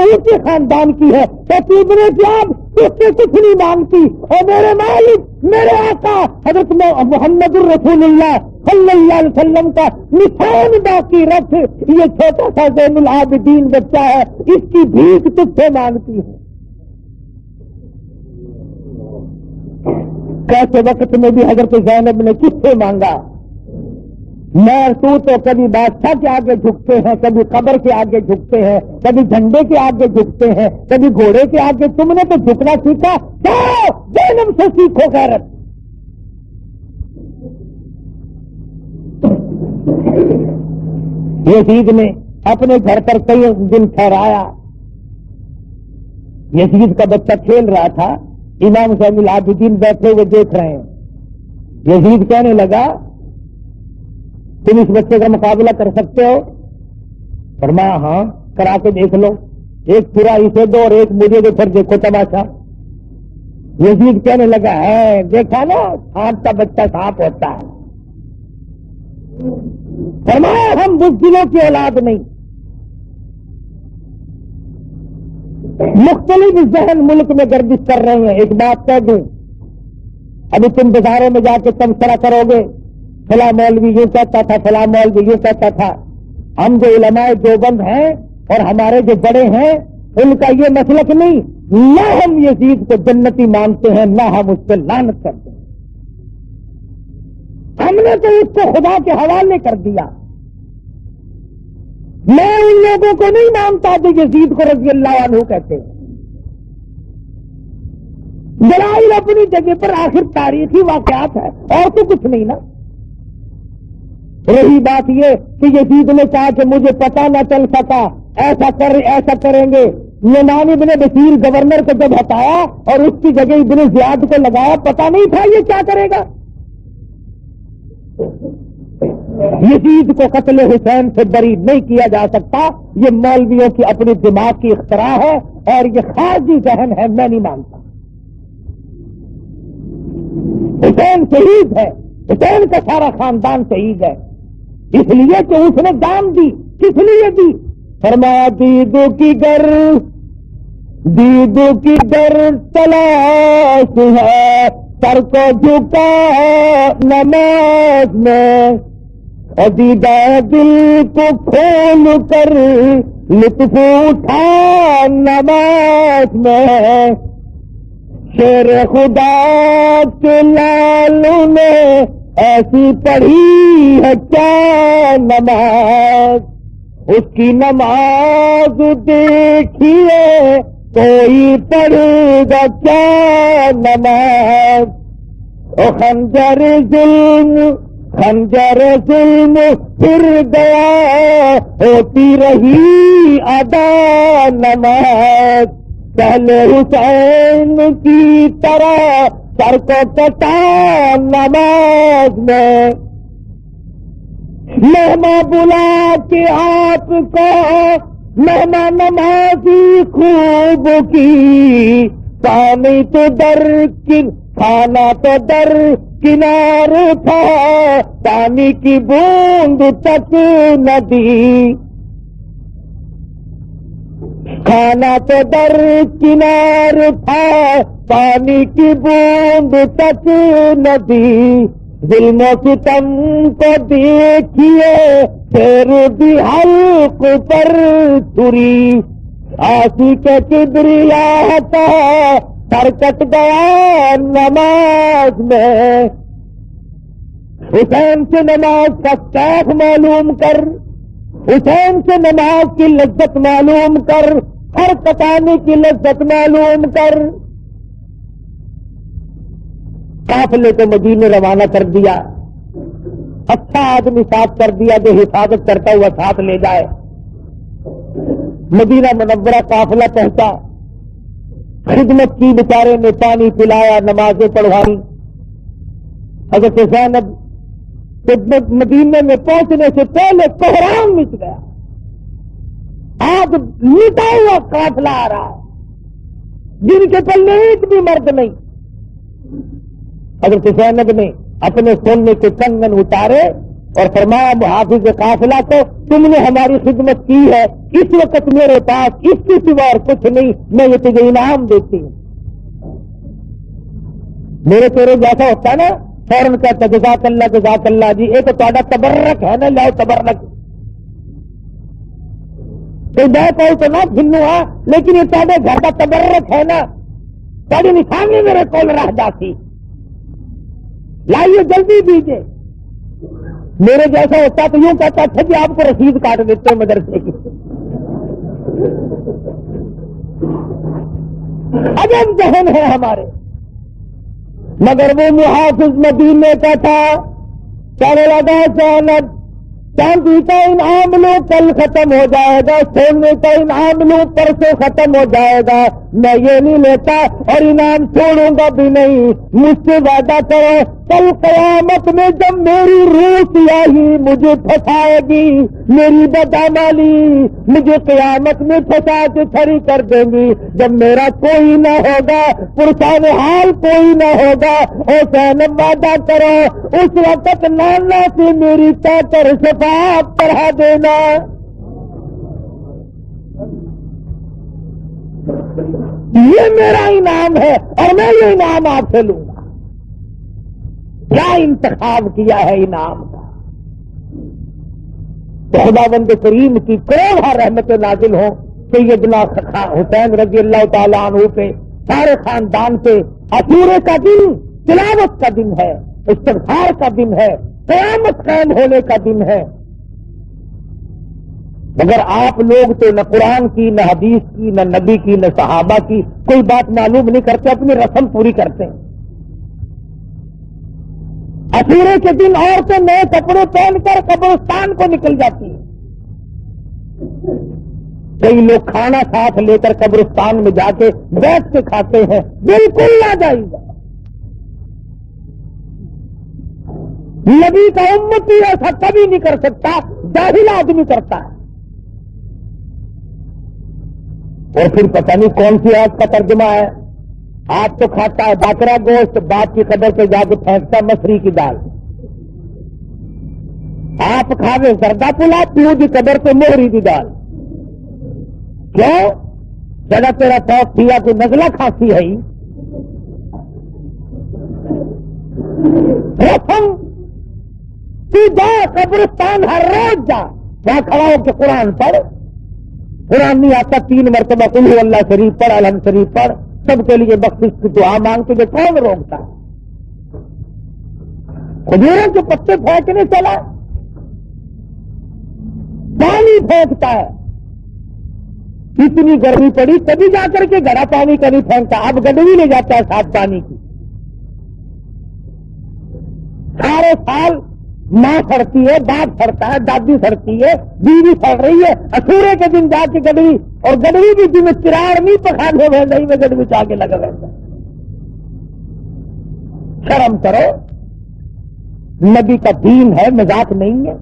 اونچے خاندان کی ہے. تو ابن زیاد اس سے کچھ نہیں مانگتی. اور میرے مالک, میرے آقا حضرت محمد الرسول اللہ صلی اللہ علیہ وسلم کا نشان باقی رکھ, یہ چھوٹا سا زین العابدین بچہ ہے, اس کی بھیک تجھ سے مانگتی ہے. کیسے وقت میں بھی حضرت زینب نے کس سے مانگا؟ میں تو کبھی بادشاہ کے آگے جھکتے ہیں, کبھی قبر کے آگے جھکتے ہیں, کبھی جھنڈے کے آگے جھکتے ہیں, کبھی گھوڑے کے آگے. تم نے تو جھکنا سیکھا, جاؤ زینب سے سیکھو غیرت. یزید نے اپنے گھر پر کئی دن ٹھہرایا. یزید کا بچہ کھیل رہا تھا, امام زین العابدین بیٹھے ہوئے دیکھ رہے ہیں. یزید کہنے لگا, تم اس بچے کا مقابلہ کر سکتے ہو؟ فرمایا ہاں, کرا کے دیکھ لو. ایک پورا اسے دو اور ایک مجھے دو, پھر دیکھو تماشا. یزید کہنے لگا, ہے دیکھا نا, سانپ کا بچہ سانپ ہوتا ہے. فرمایا ہم بزدلوں کی اولاد نہیں. مختلف ذہن ملک میں گردش کر رہے ہیں. ایک بات کہہ دوں, ابھی تم بازاروں میں جا کے تبصرہ کرو گے, فلاں مولوی یوں کہتا تھا, فلاں مولوی یوں کہتا تھا. ہم جو علماء دیوبند ہیں اور ہمارے جو بڑے ہیں, ان کا یہ مسلک نہیں. نہ ہم یزید کو جنتی مانتے ہیں, نہ ہم اس پہ لعنت کرتے ہیں. ہم نے تو اس کو خدا کے حوالے کر دیا. میں ان لوگوں کو نہیں مانتا جو یزید کو رضی اللہ عنہ کہتے ہیں. دلائل اپنی جگہ پر, آخر تاریخی واقعات ہے, اور تو کچھ نہیں نا. رہی بات یہ کہ یزید نے کہا کہ مجھے پتا نہ چل سکا, ایسا کریں گے. نعمان ابن بشیر گورنر کو جب ہٹایا اور اس کی جگہ ابن زیاد کو لگایا, پتا نہیں تھا یہ کیا کرے گا. یزید کو قتل حسین سے بری نہیں کیا جا سکتا. یہ مولویوں کی اپنی دماغ کی اختراع ہے, اور یہ خارجی ذہن ہے, میں نہیں مانتا. حسین شہید ہے, حسین کا سارا خاندان شہید ہے, اس لیے کہ اس نے جان دی. کس لیے دی؟ فرمایا دیدو کی در تلاش ہے, سر کو جھکا نماز میں, عقیدہ دل کو کھول کر لطف اٹھا نماز میں. شیر خدا کے لالوں نے ایسی پڑھی ہے کیا نماز, اس کی نماز دیکھیے کوئی پڑھے گا کیا نماز. او خنجر ظلم پھر گیا, ہوتی رہی ادا نماز. پہلے حسین کی طرح سر کو کٹا نماز میں. مہماں بلا کے آپ کو مہماں نمازی خوب کی, پانی تو کھانا تو در کنار تھا, پانی کی بوند تک نہ دی. کھانا تو در کنار تھا, پانی کی بوند تک نہ دی. ظلم و ستم کو دیکھیے پھر بھی حلق پر چھری, آسی کے کبریا کا سر کٹ گیا نماز میں. حسین سے نماز کا کیف معلوم کر, حسین سے نماز کی لذت معلوم کر, ہر پکانے کی لذت معلوم کر. قافلے کو مدینے روانہ کر دیا. اچھا آدمی ساتھ کر دیا جو حفاظت کرتا ہوا ساتھ لے جائے. مدینہ منورہ قافلہ پہنچا, خدمت کی, بیچارے نے پانی پلایا, نمازیں پڑھوائی. حضرت زینب مدینے میں پہنچنے سے پہلے کوہرام مچ گیا. آج لٹا ہوا قافلہ آ رہا ہے, جن کے پلے ایک بھی مرد نہیں. حضرت زینب نے اپنے سونے کے کنگن اتارے اور فرمایا محافظ قافلہ کو تم نے ہماری خدمت کی ہے، اس وقت میرے پاس اس کے سوا اور کچھ نہیں، میں یہ تجھے انعام دیتی ہوں۔ میرے تیرے جیسا ہوتا ہے نا، فوراً کہتا جزاک اللہ جی، ایک تو تبرک ہے نا، لاؤ تبرک، کوئی بات ہے تو نہ بھنو ہے، لیکن یہ تھوڑے گھر کا تبرک ہے نا، تھوڑی نشانی میرے کول رہ جاتی، لائیے جلدی دیجیے۔ میرے جیسا ہوتا تو یوں کہتا اچھا جی آپ کو رسید کاٹ دیتے ہیں مدرسے کی۔ عجب ذہن ہے ہمارے، مگر وہ محافظ مدینے کا تھا، کہنے لگا زینب چاندی کا انعام لو کل ختم ہو جائے گا، سونے کا انعام لو پرسوں ختم ہو جائے گا، میں یہ نہیں لیتا اور انعام چھوڑوں گا بھی نہیں، مجھ سے وعدہ کرو کل قیامت میں جب میری روح سیاہی مجھے پھنسائے گی، میری بدعمالی مجھے قیامت میں پھنسا کے کھڑی کر دیں گی، جب میرا کوئی نہ ہوگا، پرسان حال کوئی نہ ہوگا، او زینب وعدہ کرو اس وقت نانا سے میری کر شفاعت کرا دینا۔ یہ میرا انعام ہے اور میں یہ انعام آپ سے لوں گا۔ کیا انتخاب کیا ہے انعام کا! تو خداوند کریم کی کروڑ رحمت نازل ہو سیدنا حسین رضی اللہ تعالیٰ عنہ پہ، سارے خاندان پہ۔ عاشورے کا دن تلاوت کا دن ہے، استغفار کا دن ہے، قیامت قائم ہونے کا دن ہے، مگر آپ لوگ تو نہ قرآن کی، نہ حدیث کی، نہ نبی کی، نہ صحابہ کی کوئی بات معلوم نہیں کرتے، اپنی رسم پوری کرتے ہیں۔ عاشورے کے دن عورتیں نئے کپڑے پہن کر قبرستان کو نکل جاتی ہیں، کئی لوگ کھانا ساتھ لے کر قبرستان میں جا کے بیٹھ کے کھاتے ہیں، بالکل ناجائز ہے۔ نبی کا امتی ایسا کبھی نہیں کر سکتا، جاہل آدمی کرتا ہے۔ اور پھر پتہ نہیں کون سی آیت کا ترجمہ ہے، آپ تو کھاتا ہے باکرا گوشت، باپ کی قبر پہ جا کے پھینکتا مسری کی دال، آپ کھاوے زردہ پلا، پیو کی قبر پہ موہری کی دال، کیوں؟ جگہ تیرا پاک کیا کوئی نزلہ کھانسی ہے ہی رسم، تو جا قبرستان ہر روز جا، وہاں کھڑا ہو کے قرآن پڑھ، قرآن نہیں آتا 3 مرتبہ قل هو اللہ شریف پڑھ، الحمد شریف پڑھ، سب کے لیے بخشش کی دعا مانگ کے کون روکتا ہے؟ کھجوروں کے پتے پھینکنے چلا، پانی پھینکتا ہے، اتنی گرمی پڑی کبھی جا کر کے گھڑا پانی کا نہیں پھینکتا، اب گڈوی لے جاتا ہے ساتھ پانی کی۔ سارے سال ماں سڑتی ہے، باپ سڑتا ہے، دادی سڑتی ہے، بیوی سڑ رہی ہے، عاشورے کے دن جا کے گڈوی، اور گڈوی بھی جن میں چراڑ نہیں پکانے ہوئے نہیں میں گڈوی چاہ کے لگا رہتا۔ شرم کرو، نبی کا دین ہے، مذاق نہیں ہے۔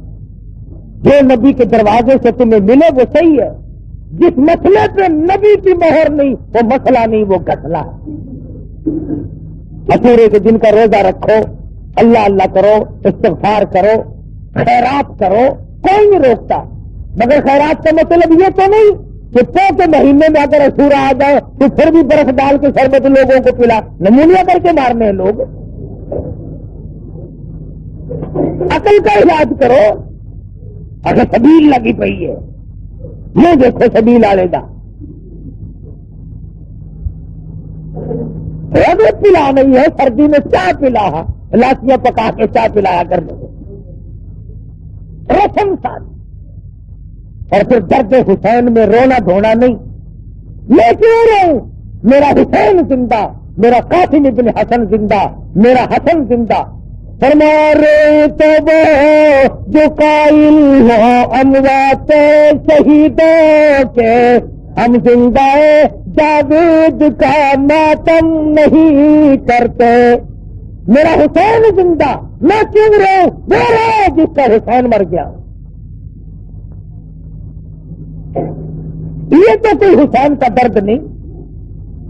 جو نبی کے دروازے سے تمہیں ملے وہ صحیح ہے، جس مسئلے پہ نبی کی مہر نہیں وہ مسئلہ نہیں، وہ گٹھلا ہے۔ عاشورے کے دن کا روزہ رکھو، اللہ اللہ کرو، استغفار کرو، خیرات کرو، کوئی نہیں روکتا، مگر خیرات کا مطلب یہ تو نہیں کہ پو کے مہینے میں اگر عاشورہ آ جائے تو پھر بھی برف ڈال کے شربت لوگوں کو پلا، نمونیا کر کے مارنے ہیں لوگ۔ عقل کا علاج کرو، اگر سبیل لگی پئی ہے، یہ دیکھو سبیل آلے دا شربت پلا نہیں ہے، سردی میں چائے پلا، لاسیاں پکا کے چائے پلایا کر دو، رسم ساتھ۔ اور پھر درد حسین میں رونا دھونا نہیں، میں کیوں رہوں؟ میرا حسین زندہ، میرا قاسم ابن حسن زندہ، میرا حسن زندہ۔ ہمارے تو وہ جو قائل ہو اموات شہیدوں کے، ہم زندہ جاوید کا ماتم نہیں کرتے۔ میرا حسین زندہ، میں کیوں رہوں؟ وہ رہے جس کا حسین مر گیا۔ یہ تو کوئی حسین کا درد نہیں،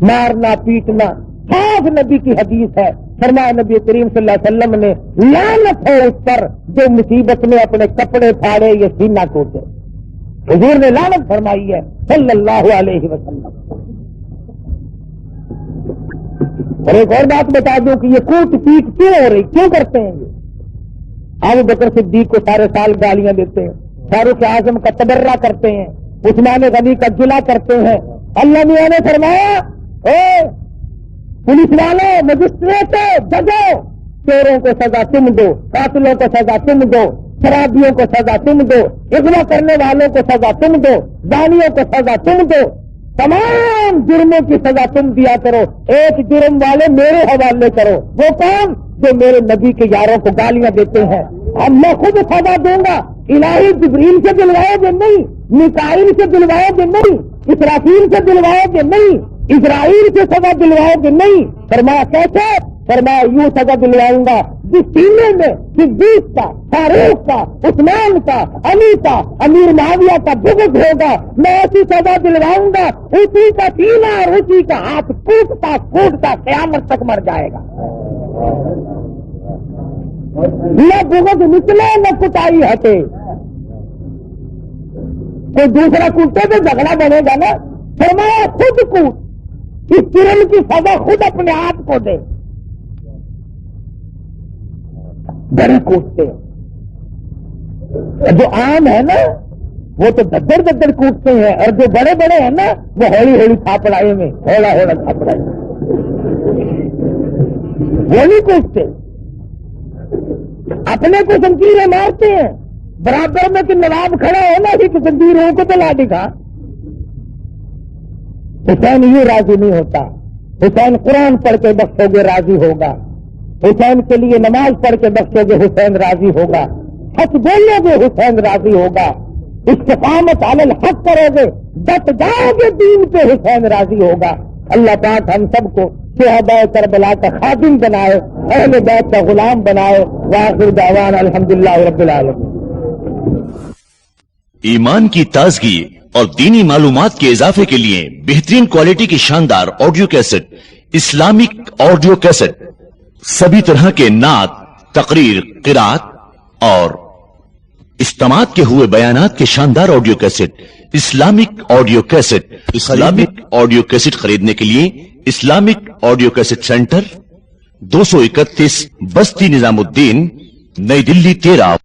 مارنا پیٹنا۔ صاف نبی کی حدیث ہے، فرمایا نبی کریم صلی اللہ علیہ وسلم نے لعنت ہو اس پر جو مصیبت میں اپنے کپڑے پھاڑے یا سینہ ٹوٹے. حضور نے لعنت فرمائی ہے صلی اللہ علیہ وسلم. اور ایک اور بات بتا دوں کہ یہ کوٹ پیٹ کیوں ہو رہی, کیوں کرتے ہیں یہ؟ ابو بکر صدیق کو سارے سال گالیاں دیتے ہیں, فاروق اعظم کا تبرہ کرتے ہیں, عثمان غنی کا گلہ کرتے ہیں. اللہ میاں نے فرمایا اے پولیس والوں, مجسٹریٹوں, ججوں, چوروں کو سزا تم دو, قاتلوں کو سزا تم دو, شرابیوں کو سزا تم دو, اغوا کرنے والوں کو سزا تم دو, زانیوں کو سزا تم دو, تمام جرموں کی سزا تم دیا کرو, ایک جرم والے میرے حوالے کرو. وہ کون؟ جو میرے نبی کے یاروں کو گالیاں دیتے ہیں. اب میں خود سزا دوں گا. الہی جبریل سے دلواؤ گے نہیں, میکائیل سے دلواؤ گے نہیں, اسرافیل سے دلواؤ گے نہیں, اسرائیل سے سزا دلواؤ گے نہیں. فرمایا کیسے؟ فرمایا یوں سزا دلواؤں گا جس سینے میں صدیق کا, فاروق کا, عثمان کا, علی کا, امیر معاویہ کا بغض ہوگا, میں ایسی سزا دلواؤں گا اسی کا سینہ اور اسی کا ہاتھ ٹوٹتا پھوٹتا قیامت تک مر جائے گا. نہ بغض نکلے نہ کٹائی ہٹے. کوئی دوسرا کوٹے تو جھگڑا بنے گا نا. فرمایا خود کوٹ, اس جرم کی سزا خود اپنے آپ کو دے. بڑی کوٹتے جو عام ہے نا وہ تو ددر ددر کوٹتے ہیں, اور جو بڑے بڑے ہیں نا وہ ہولی ہولی تھاپڑائے میں ہولا ہولا تھاپڑائے وہ نہیں کوٹتے. اپنے کو زنجیریں مارتے ہیں, برابر میں کہ نواب کھڑا ہے نا کہ زنجیروں کو تو لا دکھا. حسین یوں راضی نہیں ہوتا. حسین قرآن پڑھ کے بخشو گے راضی ہوگا, حسین کے لیے نماز پڑھ کے بخشو گے حسین راضی ہوگا, حق بولو گے حسین راضی ہوگا, استقامت علی الحق کرو گے, ڈٹ جاؤ گے دین پہ حسین راضی ہوگا. اللہ پاک ہم سب کو شہدائے کربلا کا خادم بنائے, اہل بیت کا غلام بنائے. وآخر دعوانا الحمدللہ رب العالمین. ایمان کی تازگی اور دینی معلومات کے اضافے کے لیے بہترین کوالٹی کی شاندار audio cassette, Islamic audio cassette, سبھی طرح کے نعت, تقریر, قرات اور اجتماعات کے ہوئے بیانات کے شاندار audio cassette, Islamic audio cassette. Islamic audio cassette خریدنے کے لیے اسلامک آڈیو کیسٹ سینٹر 231 بستی نظام الدین, نئی دلی 13.